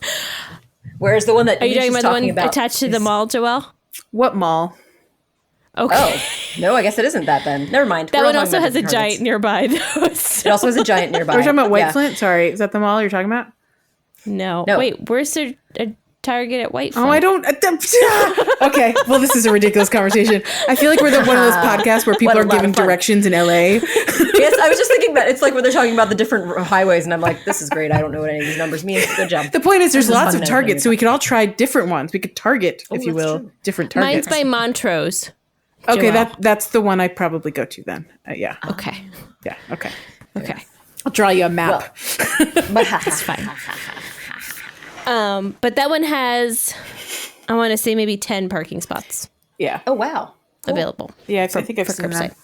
Whereas the one that Are you Leash talking is about the one about attached to the is- mall, Joelle? What mall? Okay. Oh no, I guess it isn't that then. Never mind. That We're all one talking also about has a different giant targets. nearby, though. So- It also has a giant nearby. We're talking about White Yeah. Flint? Sorry, is that the mall you're talking about? No. No. Wait, where's there a Target at White Oh, I don't. Okay, well, this is a ridiculous conversation. I feel like we're one of those podcasts where people What a are lot giving of fun. directions in LA. Yes, I was just thinking that it's like when they're talking about the different highways, and I'm like, this is great. I don't know what any of these numbers mean. Good job. The point is, there's This is lots fun of to targets, so know. we could all try different ones. We could target, if you that's will, true. different Mine's targets. by Montrose. Okay, Joelle. that's the one I probably go to then. Yeah, Okay. yeah, okay. Okay. I'll draw you a map. That's fine. But that one has, I want to say maybe 10 parking spots Yeah, Oh wow. available. yeah. I think I've for seen curbside. that.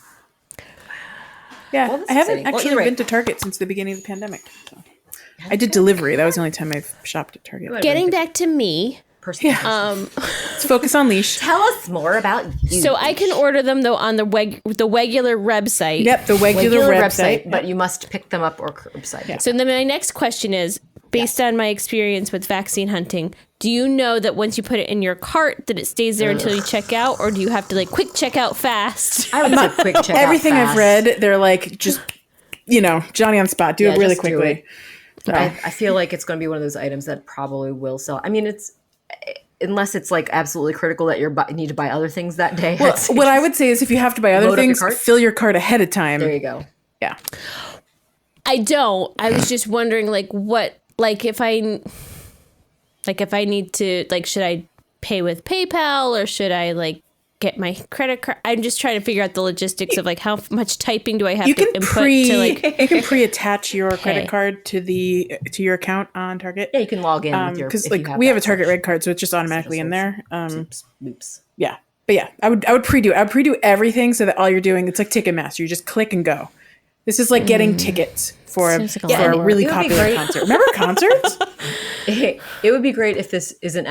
Yeah, Well, that's I haven't exciting. Well, actually either way. been to Target since the beginning of the pandemic. So. I did delivery. That was the only time I've shopped at Target. Getting back to me, person. Let's focus on leash. Tell us more about you. So I can order them though on the regular website. Yep, the regular website. but you must pick them up or curbside. Yeah. So then my next question is, based on my experience with vaccine hunting, do you know that once you put it in your cart that it stays there until you check out, or do you have to like quick check out fast? I would say quick check out Everything fast. I've read, they're like, just, Johnny on spot. Do it really just do quickly. So, I feel like it's going to be one of those items that probably will sell. I mean, it's unless it's like absolutely critical that you need to buy other things that day. well, what I would say is if you have to buy other Load up your things, cart. fill your cart ahead of time. There you go. Yeah. I don't. I was just wondering, if I need to, should I pay with PayPal or should I get my credit card? I'm just trying to figure out the logistics of how much typing do I have to input you can pre-attach your credit Okay. card to your account on Target. Yeah, you can log in with your Because if you we have a that Target search. Red card, so it's just automatically in there. Oops. Yeah, but yeah, I would pre-do it. I would pre-do everything so that all you're doing, it's like Ticketmaster. You just click and go. This is like getting tickets for Seems like a lot for of a work. really It would be popular great. concert. Remember concerts? It would be great if this isn't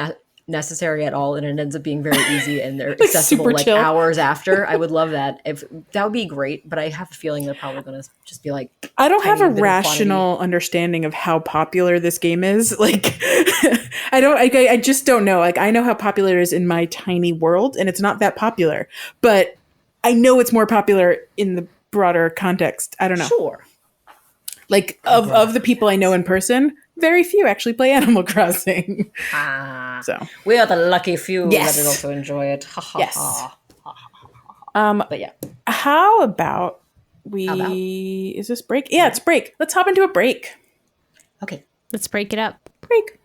necessary at all and it ends up being very easy and they're accessible super chill. hours after. I would love that. If that would be great, but I have a feeling they're probably going to just be like. I don't have a tiny bit of rational understanding of how popular this game is. I just don't know. I know how popular it is in my tiny world, and it's not that popular. But I know it's more popular in the broader context. I don't know. Sure. Of the people I know in person, very few actually play Animal Crossing. So We are the lucky few Yes. that also enjoy it. Ha, ha, Yes. ha. But yeah. how about we? How about? Is this break? Yeah, it's break. Let's hop into a break. Okay. Let's break it up. Break.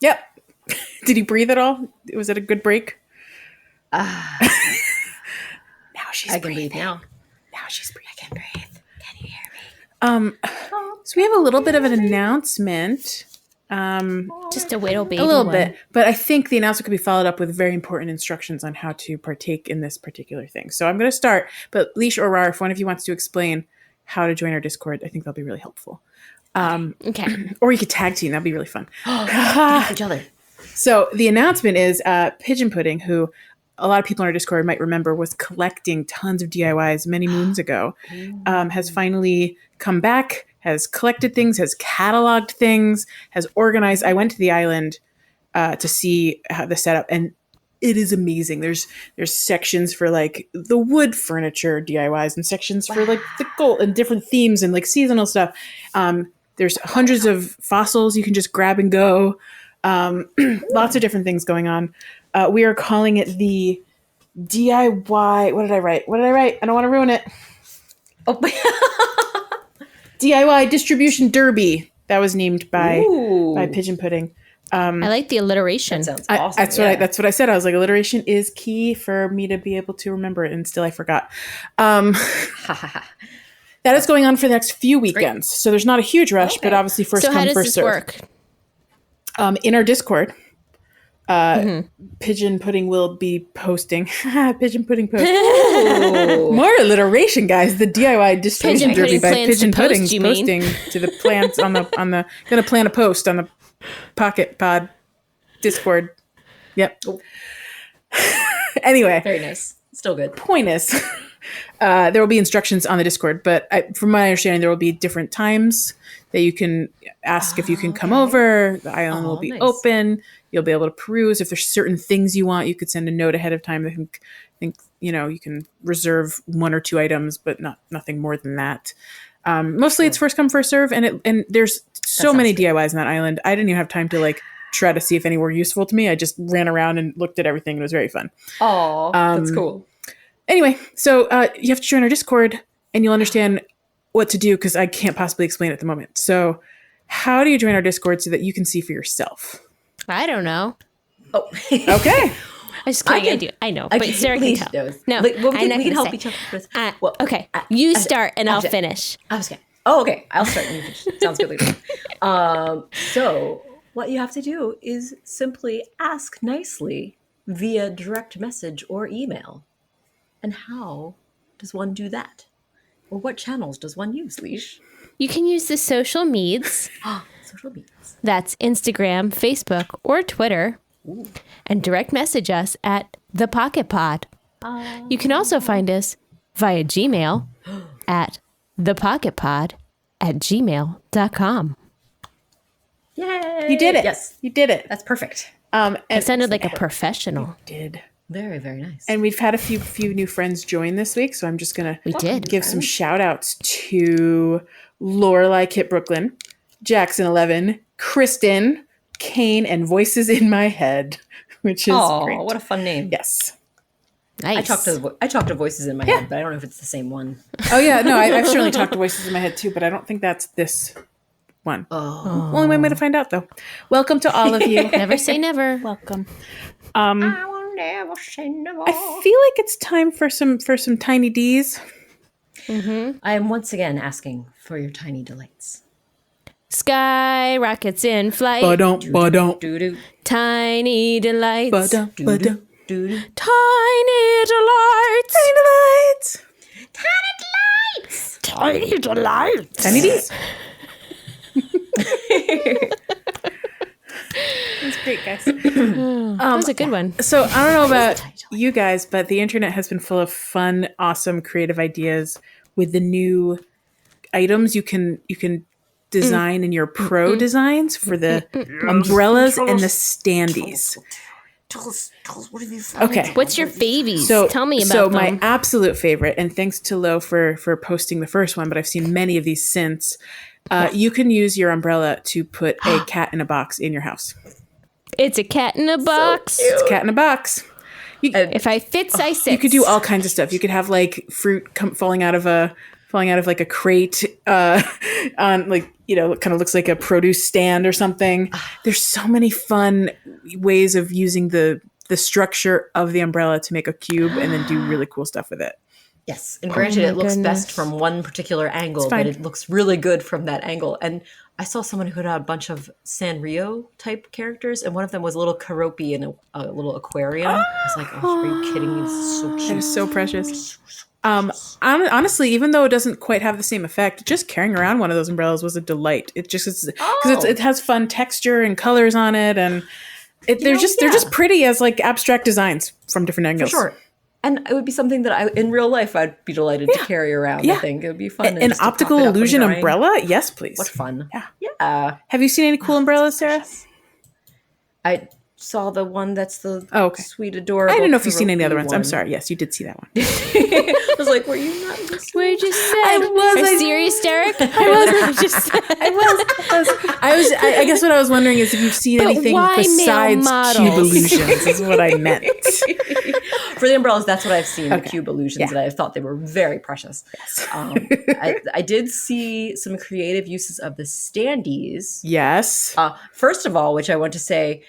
Yep. Did he breathe at all? Was it a good break? Now she's I can breathing. breathe now. Now she's breathing. I can breathe. Can you hear me? So we have a little bit of an announcement. Just a little baby A little one. bit, but I think the announcement could be followed up with very important instructions on how to partake in this particular thing. So I'm going to start, but Leash or Rar, if one of you wants to explain how to join our Discord, I think that'll be really helpful. Okay. Or you could tag team. That'd be really fun. Each other. So the announcement is Pigeon Pudding, who a lot of people in our Discord might remember was collecting tons of DIYs many moons ago, has finally come back, has collected things, has cataloged things, has organized. I went to the island to see how the setup, and it is amazing. There's sections for the wood furniture DIYs and sections for the gold and different themes and seasonal stuff. There's hundreds of fossils you can just grab and go. Lots of different things going on. We are calling it the DIY. What did I write? I don't want to ruin it. Oh, DIY Distribution Derby. That was named by Ooh. Pigeon Pudding. I like the alliteration. That sounds awesome. That's what I said. I was like, alliteration is key for me to be able to remember it, and still I forgot. That is going on for the next few weekends, so there's not a huge rush, but obviously first So how come does first this serve. work? In our Discord, Pigeon Pudding will be posting. Pigeon Pudding post. More alliteration, guys. The DIY distribution Pigeon derby Pudding by plans Pigeon to post, Pudding's you mean? posting to the plans on the gonna plan a post on the Pocket Pod Discord. Yep. Anyway, Very nice. Still good. point is, there will be instructions on the Discord, but from my understanding, there will be different times that you can ask if you can come over. The island will be nice. open. You'll be able to peruse. If there's certain things you want, you could send a note ahead of time. I think you can reserve one or two items, but nothing more than that. Mostly it's first come, first serve, and there's so many DIYs on that island. I didn't even have time to try to see if any were useful to me. I just ran around and looked at everything. It was very fun. Oh, that's cool. Anyway, so you have to join our Discord, and you'll understand what to do because I can't possibly explain it at the moment. So how do you join our Discord so that you can see for yourself? I don't know. Oh. Okay. I just kidding. I know, but Sarah can tell. Knows. No, we I'm can, not we can gonna help say. each other with this. Okay, you start and I'll finish. I was okay. Oh, okay. I'll start. And you finish. Sounds good. Lisa. So what you have to do is simply ask nicely via direct message or email. And how does one do that? Or what channels does one use, Leash? You can use the social medias. Social medias. That's Instagram, Facebook, or Twitter. And direct message us at The Pocket Pod. You can also find us via Gmail at thepocketpod@gmail.com. Yay! You did it. Yes, You did it. that's perfect. And It sounded like a professional. did. Very, very nice. And we've had a few new friends join this week, so I'm just gonna We did. give some shout outs to Lorelai Kit Brooklyn, Jackson 11, Kristen, Kane, and Voices in My Head, which is great. What a fun name. Yes. Nice. I talk to Voices in My Head, but I don't know if it's the same one. Oh yeah, no, I've certainly talked to Voices in My Head too, but I don't think that's this one. Oh. Only one way to find out though. Welcome to all of you. Never say never. Welcome. I will never say never. I feel like it's time for some tiny D's. I am once again asking for your tiny delights. Sky rockets in flight. Ba-dum. Doo-doo, Tiny delights. Ba-dum. doo-doo. Tiny delights. Tiny delights. Tiny D's. That's great, guys. That was a good one. So I don't know about you guys, but the internet has been full of fun, awesome, creative ideas with the new items you can design in your pro designs for the umbrellas and the standees. Tell us, what have you found? Okay. What's your favies? So Tell me about so them. my absolute favorite, and thanks to Lo for posting the first one, but I've seen many of these since. You can use your umbrella to put a cat in a box in your house. It's a cat in a box. It's a cat in a box. If I fits, I sit. You could do all kinds of stuff. You could have like fruit falling out of like a crate on like, it kind of looks like a produce stand or something. There's so many fun ways of using the structure of the umbrella to make a cube and then do really cool stuff with it. Yes, and granted, my it looks goodness. best from one particular angle, fine. but it looks really good from that angle. And I saw someone who had a bunch of Sanrio type characters, and one of them was a little Karopi in a little aquarium. I was like, oh, are you kidding me? This is so It cute. is so precious. Honestly, even though it doesn't quite have the same effect, just carrying around one of those umbrellas was a delight. It just because it has fun texture and colors on it, and they're just pretty as like abstract designs from different angles. For sure. And it would be something that in real life, I'd be delighted to carry around. I think it would be fun. An just to pop optical it up when illusion drying. umbrella? Yes, please. What fun. Yeah. Yeah. Have you seen any cool umbrellas, Sarah? I saw the one that's the okay. sweet, adorable. I don't know if you've seen any other Karopi ones. I'm one. sorry. Yes, you did see that one. I was like, were you not listening? Where'd you say? I serious, Derek? I guess what I was wondering is if you've seen But anything why male besides models? cube illusions is what I meant. For the umbrellas, that's what I've seen, Okay. the cube illusions, Yeah. and I thought they were very precious. I did see some creative uses of the standees. Yes. First of all, which I want to say,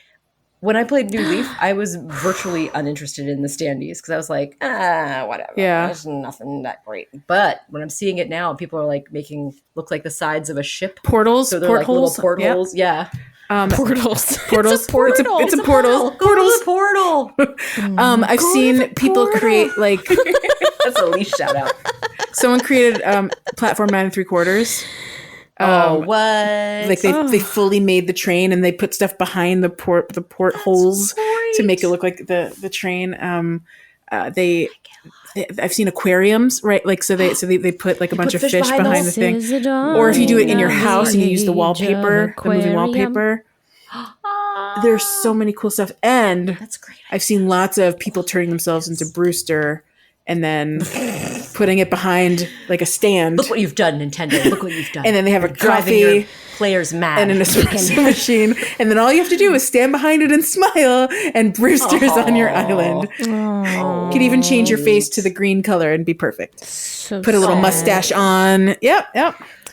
when I played New Leaf, I was virtually uninterested in the standees because I was like, whatever. Yeah. There's nothing that great. But when I'm seeing it now, people are like making look like the sides of a ship. Portals, So they're like little portholes. portholes. Yeah. Portals. Portals. It's a portal. Go to the portal. I've seen people create like That's a leash shout out. someone created platform 9 3/4. What? Like they fully made the train and they put stuff behind the portholes to make it look like the train. I've seen aquariums, right? Like so they put like a bunch of fish fish behind behind the thing. Or if you do it in your house and you use the wallpaper, the moving wallpaper. There's so many cool stuff. And That's great. I've seen lots of people turning themselves into Brewster and then putting it behind like a stand. Look what you've done, Nintendo. Look what you've done. And then they have a driving your coffee players mad. and an espresso machine. And then all you have to do is stand behind it and smile and Brewster's on your island. You could even change your face to the green color and be perfect. So Put a little sad. mustache on. Yep.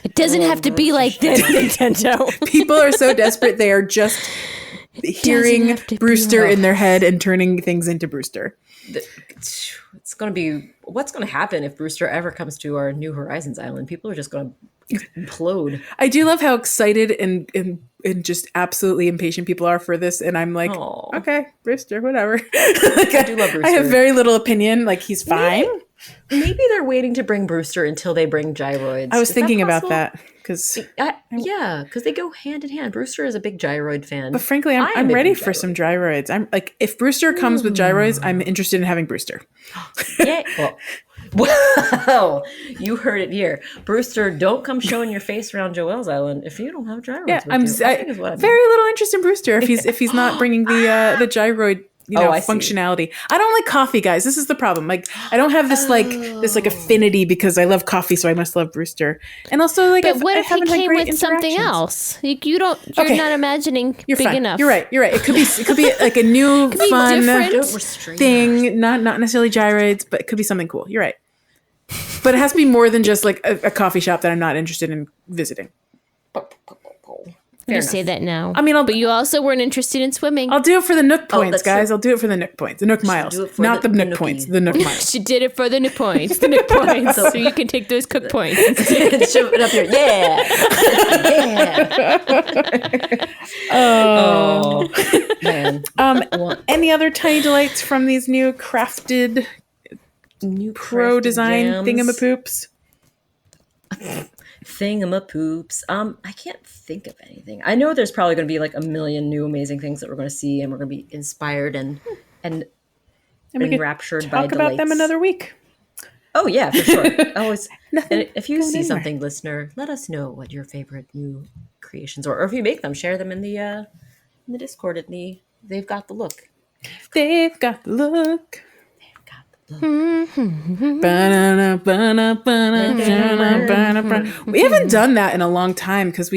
It doesn't have to be like this, Nintendo. People are so desperate they are just hearing have to be Brewster like in their head and turning things into Brewster. It's going to be what's going to happen if Brewster ever comes to our New Horizons island. People are just going to implode. I do love how excited and just absolutely impatient people are for this. And I'm like, Aw. okay, Brewster, whatever. I do love I have Brewster. very little opinion. Like, he's fine. Maybe they're waiting to bring Brewster until they bring gyroids. I was Is that thinking about possible? that because, Yeah, because they go hand in hand. Brewster is a big gyroid fan. but frankly, I am I'm a ready big for gyroid some fan. gyroids. I'm like, if Brewster comes with gyroids, I'm interested in having Brewster. Yeah. Wow. You heard it here. Brewster, don't come showing your face around Joelle's Island if you don't have gyroids Yeah, with you. I think is what I mean. very little interest in Brewster if he's not bringing the gyroid I see. functionality. I don't like coffee, guys. This is the problem. Like, I don't have this like affinity because I love coffee, so I must love Brewster. And also, like, But what I if he haven't had came great with something interactions. else? Like, you're Okay. not imagining You're big fine. enough. You're right. It could be like a new be fun different. Don't restrain thing, not necessarily gyroids, but it could be something cool. You're right. But it has to be more than just like a coffee shop that I'm not interested in visiting. You say that now. I mean, but you also weren't interested in swimming. I'll do it for the Nook points, that's guys. true. I'll do it for the Nook points, the Nook miles, do it for not the the Nook points, Nookie. the Nook miles. She did it for the Nook points. The Nook points. So you can take those cook points. Shove it up here. Yeah. Oh, man. Any other tiny delights from these new crafted New pro crafted design jams. thingamapoops? Thingamapoops. I can't think of anything. I know there's probably going to be like a million new amazing things that we're going to see, and we're going to be inspired and And we can enraptured by talk about them delights. another week. Oh yeah, for sure. Always. Nothing And if you going see anywhere. something, listener, let us know what your favorite new creations are, or if you make them, share them in the Discord. They've got the look. They've got the look. Got the look. Ba-na-na, ba-na, ba-na, ba-na, ba-na, ba-na. We haven't done that in a long time because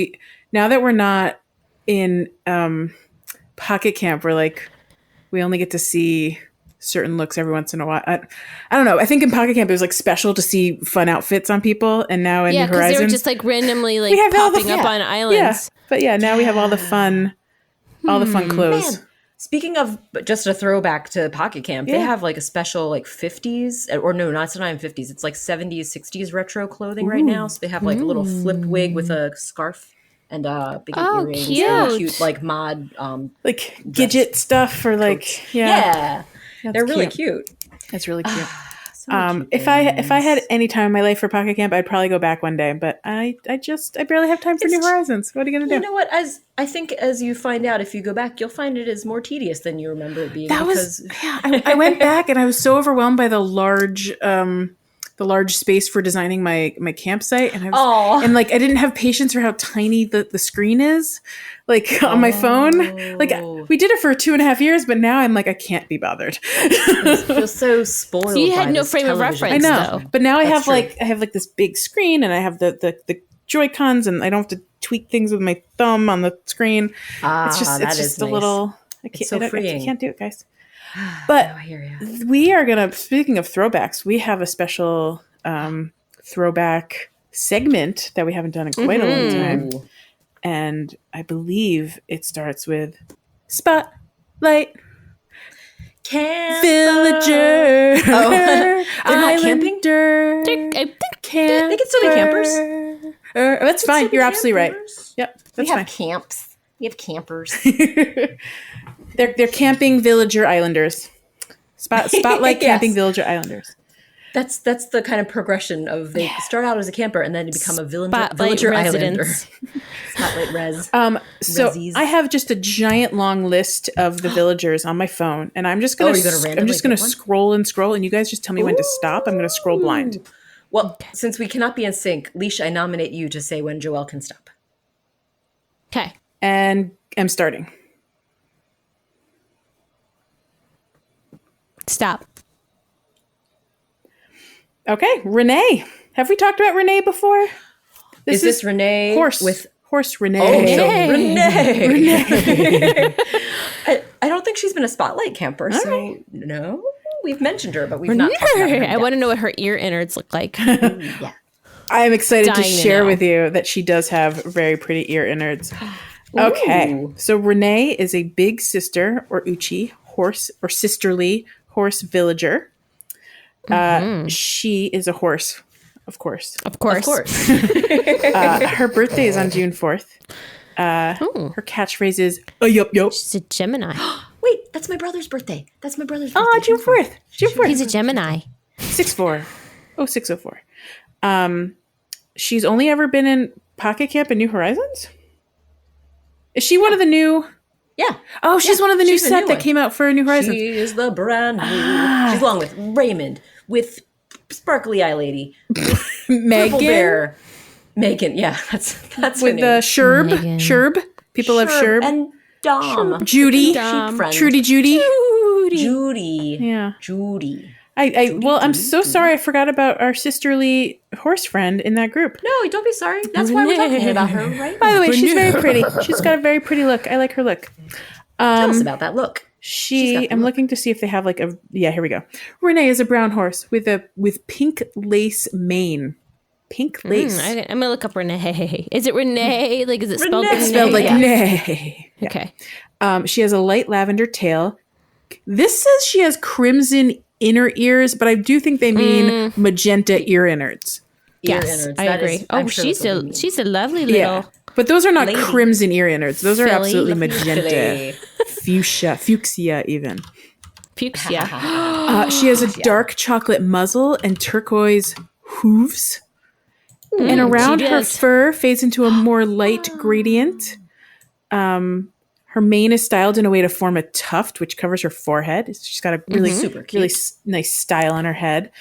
now that we're not in Pocket Camp, we only get to see certain looks every once in a while. I don't know. I think in Pocket Camp it was like special to see fun outfits on people, and now in Yeah, New because Horizons they were just like randomly like have all the- popping up yeah, on islands. But now we have all the fun clothes. Man, speaking of just a throwback to Pocket Camp, they have like a special like 50s, or no, not 50s. It's like 70s, 60s retro clothing right now. So they have like a little flip wig with a scarf and big Oh, earrings. cute. And cute like mod. Like Gidget stuff or like Yeah. That's They're really cute. That's really cute. So many cute If I things. had any time in my life for Pocket Camp, I'd probably go back one day. But I barely have time for New Horizons. What are you gonna do? You know what? As you find out, if you go back, you'll find it is more tedious than you remember it being. I went back and I was so overwhelmed by the large space for designing my campsite, and I didn't have patience for how tiny the screen is, like on my phone. Like we did it for 2.5 years, but now I'm like I can't be bothered. I feel so spoiled. So you had by no this frame of television. reference. I know, though. but now I That's have like this big screen, and I have the Joy-Cons, and I don't have to tweak things with my thumb on the screen. It's just is a nice. little. I can't, so freeing. I can't do it, guys. But I hear you. we are gonna. Speaking of throwbacks, we have a special throwback segment that we haven't done in quite a long time, and I believe it starts with Spotlight Camp Villager. Oh, they're not camping? Islander. I think Camper. They can still be campers. That's fine. You're absolutely right. Yep, We that's have fine. camps. We have campers. They're camping villager islanders. Spotlight Yes. camping villager islanders. That's the kind of progression of they start out as a camper and then they become a Spotlight villager islander. residents. Spotlight res. So Rezzies. I have just a giant long list of the villagers on my phone, and I'm just gonna you're gonna randomly pick one? scroll and scroll, and you guys just tell me when to stop. I'm gonna scroll blind. Well, since we cannot be in sync, Leash, I nominate you to say when Joelle can stop. Okay. And I'm starting. Stop. Okay, Renee. Have we talked about Renee before? Is this Renee horse with horse Renee? Oh, Renee. so Renee. I don't think she's been a spotlight camper, so right. no. We've mentioned her, but we've not talked about her. I want to know what her ear innards look like. Yeah. I'm excited to Dying to share know. with you that she does have very pretty ear innards. Okay, Ooh. so Renee is a big sister or uchi horse or sisterly horse villager. She is a horse, of course. Of course. Of course. Her birthday is on June 4th. Her catchphrase is yup yup. She's a Gemini. Wait, that's my brother's birthday. That's my brother's birthday. Oh, June 4th. June 4th. He's a Gemini. 6'4". Oh, 604. She's only ever been in Pocket Camp and New Horizons? Is she one of the new... Yeah. Oh, she's one of the new she's the set new that one. came out for New Horizons. She is the brand new. She's along with Raymond, with Sparkly Eye Lady, Purple Megan? Bear, Megan. Yeah, that's her With name. the Sherb. Megan. Sherb. People love Sherb. And Dom. Judy. Dom. Sheep friend. Trudy Judy. Judy. Yeah. Judy. Well, I'm so sorry I forgot about our sisterly horse friend in that group. No, don't be sorry. That's why we're talking about her, right? By the way, she's very pretty. She's got a very pretty look. I like her look. Tell us about that look. I'm looking to see if they have like a... Yeah, here we go. Renee is a brown horse with pink lace mane. Pink lace. I'm going to look up Renee. Is it Renee? Like, is it spelled Renee. It's spelled like Yeah. nay. Yeah. Okay. She has a light lavender tail. This says she has crimson inner ears, but I do think they mean magenta ear innards. Ear Yes, innards. I That agree. is- I'm sure that's what they mean. she's a lovely little... Yeah. But those are not Lady. crimson ear innards. Those are Filly. absolutely Lovely magenta. filly. Fuchsia even. Fuchsia. She has a dark chocolate muzzle and turquoise hooves. And around she her does. fur fades into a more light gradient. Her mane is styled in a way to form a tuft, which covers her forehead. She's got a really, Super cute. really nice style on her head.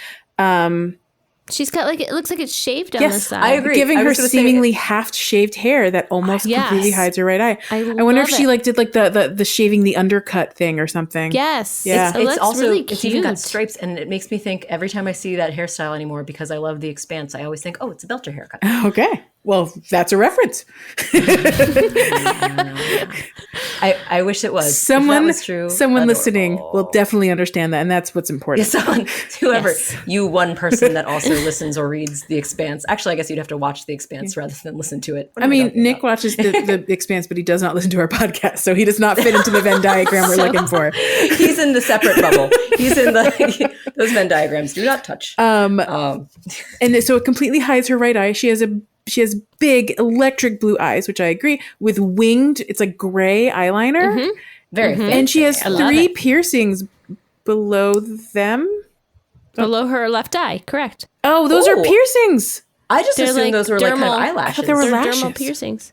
She's got like... It looks like it's shaved on the Yes, side. I agree. Giving I her was gonna say- seemingly half-shaved hair that almost Yes. completely hides her right eye. I wonder if love she it. like did like the shaving the undercut thing or something. Yes. Yeah. It It's looks also really it's cute. even got stripes, and it makes me think every time I see that hairstyle anymore, because I love The Expanse, I always think, oh, it's a Belcher haircut. Okay. Well, that's a reference. I wish it was. If Someone, that was true, someone listening adorable. will definitely understand that, and that's what's important. Yeah, someone, whoever, Yes. you one person that also listens or reads The Expanse. Actually, I guess you'd have to watch The Expanse rather than listen to it. What I am mean, talking Nick about? watches the Expanse, but he does not listen to our podcast, so he does not fit into the Venn diagram we're looking for. He's in the separate bubble. He's in the those Venn diagrams. Do not touch. And so it completely hides her right eye. She has big electric blue eyes, which I agree with winged. It's like gray eyeliner, Very and she has love 3 it. piercings below them. Below her left eye. Correct. Oh, those are Ooh. piercings. I just They're assumed like those were like kind of dermal- I eyelashes. thought they were They're lashes. dermal piercings.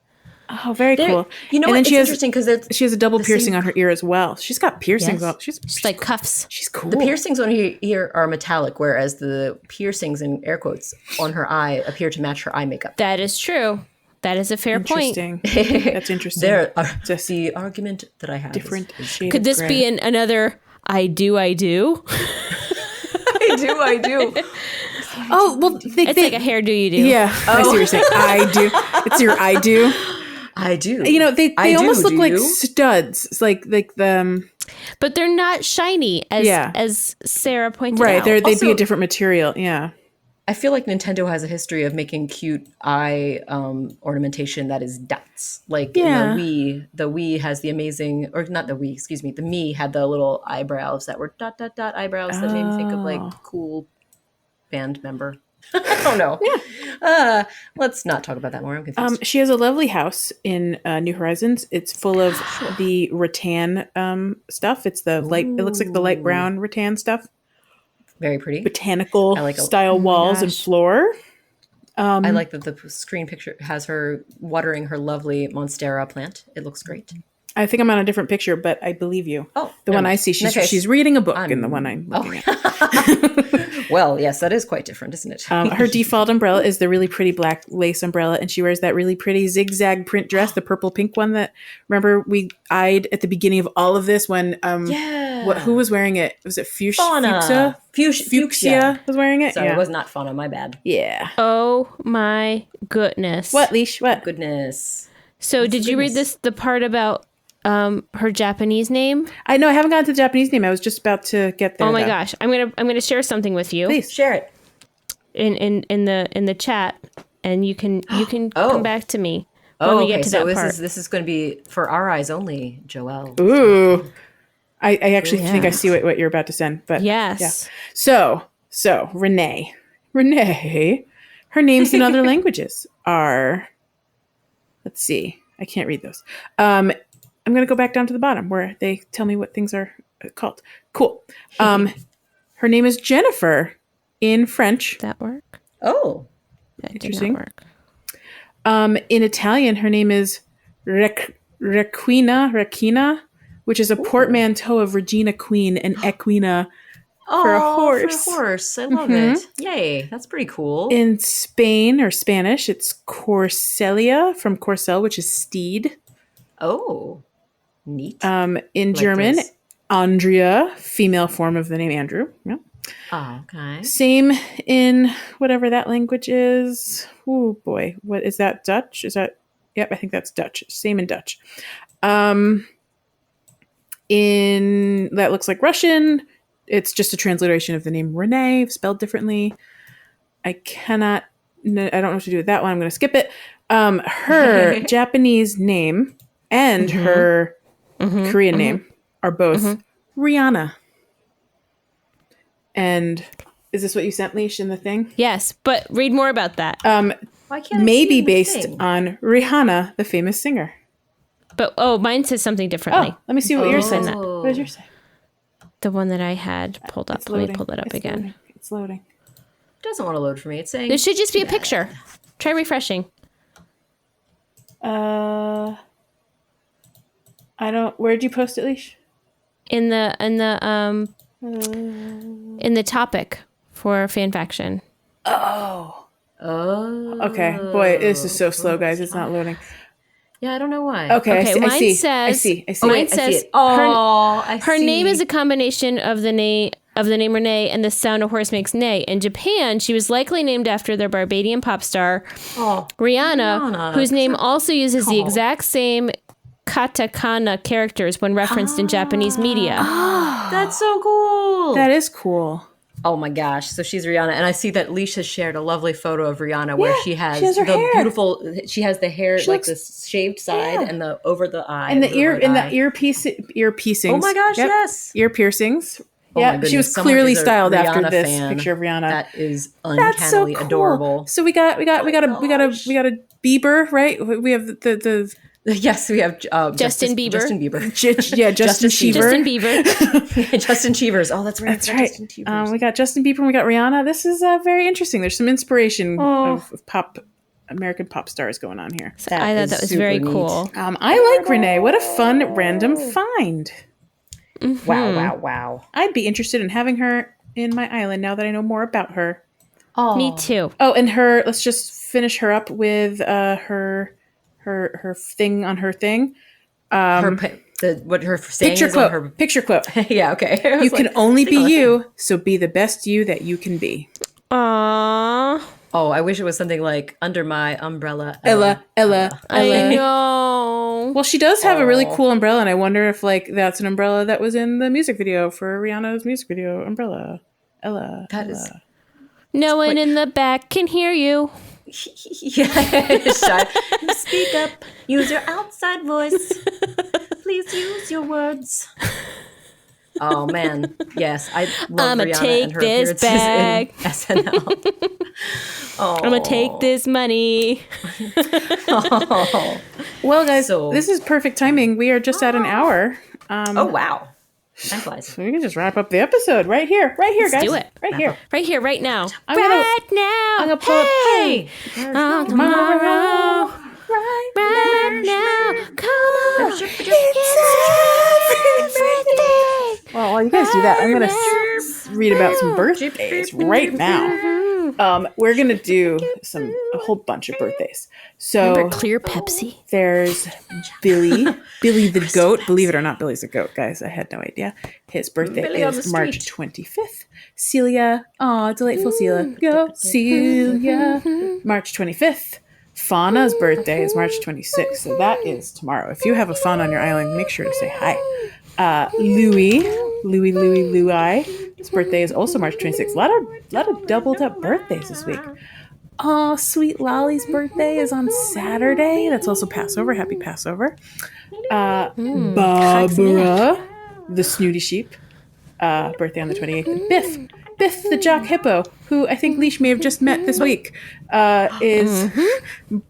Oh, very cool. You know and what? then It's she has interesting because she has a double the piercing same- on her ear as well. She's got piercings. Yes. All. She's Just like cuffs. she's cool. the piercings on her ear are metallic, whereas the piercings in air quotes on her eye appear to match her eye makeup. That is true. That is a fair point. Interesting. That's interesting. There are Just the argument that I have. different shade. Could of this gray. be another I do? I do. Oh well, It's like a hairdo you do. yeah. I see what you're saying. I do. It's your I do. I do. You know, they I do, almost look do like you? studs. It's like the But they're not shiny as Yeah. as Sarah pointed right. out. They'd be Also- a different material. Yeah. I feel like Nintendo has a history of making cute eye ornamentation that is dots. Like Yeah. in the Wii has the amazing, or not the Wii, excuse me, the Mii had the little eyebrows that were dot dot dot eyebrows that made me think of like cool band member. I don't know. Let's not talk about that more. I'm confused. She has a lovely house in New Horizons. It's full of the rattan stuff. It's the light. It looks like the light brown rattan stuff. Very pretty. Botanical I like style walls and gosh. floor. I like that the screen picture has her watering her lovely Monstera plant. It looks great. I think I'm on a different picture, but I believe you. Oh, the one I see, she's reading a book in the one I'm looking at. Well, yes, that is quite different, isn't it? Her default umbrella is the really pretty black lace umbrella, and she wears that really pretty zigzag print dress, the purple pink one that remember we eyed at the beginning of all of this when who was wearing it? Was it Fauna. Fuchsia was wearing it? Sorry, yeah. it was not Fauna. My bad. Yeah. Oh my goodness. What, Leash? What? Goodness. So did you read the part about her Japanese name? I know I haven't gotten to the Japanese name. I was just about to get there. Oh my though. gosh. I'm gonna share something with you. Please. Share it. In the chat, and you can Oh. come back to me when Oh, we okay. get to So that part. this is going to be for our eyes only, Joelle. Ooh. I actually think I see what you're about to send. But Yes. yeah. So Renee. Her names in other languages are, let's see. I can't read those. I'm going to go back down to the bottom where they tell me what things are called. Cool. Her name is Jennifer. in French. That work? Oh. That Interesting. did not work. In Italian, her name is Requina, which is a portmanteau of Regina Queen and Equina for a horse. For a horse. I love it. Yay. That's pretty cool. In Spain or Spanish, it's Corselia from Corcel, which is steed. Oh. Neat. In German, this. Andrea, female form of the name Andrew. Yeah. Oh, okay. Same in whatever that language is. Oh boy, what is that? Dutch? Is that? Yep, I think that's Dutch. Same in Dutch. In that looks like Russian. It's just a transliteration of the name Renee, spelled differently. I don't know what to do with that one. I'm going to skip it. Her Japanese name and her Korean name are both Rihanna. And is this what you sent, Leash, in the thing? Yes, but read more about that. Why can't I Maybe see the based thing? on Rihanna, the famous singer. But mine says something differently. Oh, let me see what yours says. Oh. What does yours say? The one that I had pulled up. It's Let me loading. pull that up It's again. loading. It's loading. It doesn't want to load for me. It's saying There should just be a picture. Try refreshing. I don't. Where'd you post it, Leash? In the topic for fan faction. Oh. Oh. Okay. Boy, this is so slow, guys. It's not loading. Yeah, I don't know why. Okay. Okay, I mine see. says- I see. Oh, Mine wait, I says see it. Oh, I Her see. name is a combination of the name Renee and the sound a horse makes neigh. In Japan, she was likely named after their Barbadian pop star Oh, Rihanna, whose name also uses the Oh. exact same katakana characters when referenced in Japanese media. that's so cool. That is cool. Oh my gosh. So she's Rihanna. And I see that Leash has shared a lovely photo of Rihanna where Yeah, she has her the hair. beautiful, she has the hair like looks- this shaved side Yeah. and the over the eye. And the over ear, right and eye. the ear piercings. Oh my gosh, Yep. yes. Ear piercings. Oh my Yeah, goodness, she was someone clearly is a styled after Rihanna this fan. picture of Rihanna. That is That's so uncannily cool. adorable. So we got a Bieber, right? We have the Yes, we have Justin Bieber. Justin Bieber. Justin Cheever. Justin Bieber. Justin Cheevers. Oh, that's right. That's right. Justin Cheevers. We got Justin Bieber and we got Rihanna. This is very interesting. There's some inspiration of American pop stars going on here. I thought that was very super neat. cool. I like Renee. What a fun random find. Wow. I'd be interested in having her in my island now that I know more about her. Oh, Me too. Oh, and let's just finish her up with her thing on her thing. What her saying Picture is on quote. her. Picture quote. Yeah, okay. I was You can like, only be stick on it. you, so be the best you that you can be. Aww. Oh, I wish it was something like under my umbrella. Ella. I know. Well, she does have a really cool umbrella, and I wonder if that's an umbrella that was in the music video for Rihanna's music video. Umbrella. Ella. That is. No one in the back can hear you. Yeah, shy. Speak up. Use your outside voice. Please use your words. Oh man, yes, I love I'ma Rihanna take and her this appearances bag. in SNL. Oh, I'm gonna take this money. Oh, Well, guys, So- this is perfect timing. We are just at an hour. oh wow. Time flies. So we can just wrap up the episode right here, guys. do it. Right here. Right here, right now. I'm gonna- right now. I'm gonna pull up. Hey! Oh, tomorrow. Right now. Come on. It's birthday. Well, while you guys do that, I'm gonna read about some birthdays right now. We're gonna do a whole bunch of birthdays. So Remember Clear Pepsi? there's Billy the goat. Believe it or not, Billy's a goat, guys. I had no idea. His birthday Billy on is the March street. 25th. Celia, delightful Celia. Go Celia. March 25th. Fauna's birthday is March 26th, so that is tomorrow. If you have a fauna on your island, make sure to say hi. Louis. His birthday is also March 26th. A lot of doubled up birthdays this week. Oh, Sweet Lolly's birthday is on Saturday. That's also Passover. Happy Passover. Barbara, the snooty sheep, birthday on the 28th. And Biff the jock hippo, who I think Leash may have just met this week, is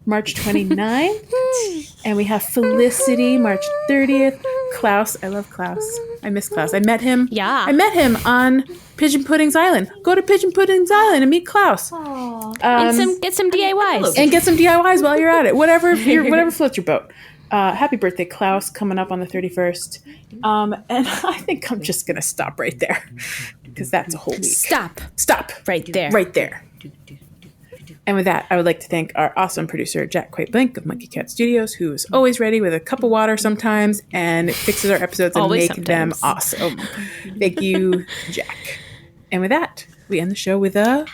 March 29th. And we have Felicity, March 30th. Klaus. I love Klaus. I miss Klaus. I met him. Yeah. I met him on Pigeon Pudding's Island. Go to Pigeon Pudding's Island and meet Klaus. And get some DIYs. And get some DIYs while you're at it. Whatever floats your boat. Happy birthday, Klaus, coming up on the 31st. And I think I'm just going to stop right there because that's a whole week. Stop. Right there. Right there. Right there. And with that, I would like to thank our awesome producer, Jack Quaid Blink of Monkey Cat Studios, who is always ready with a cup of water sometimes and fixes our episodes and Always make them sometimes. awesome. Thank you, Jack. And with that, we end the show with a...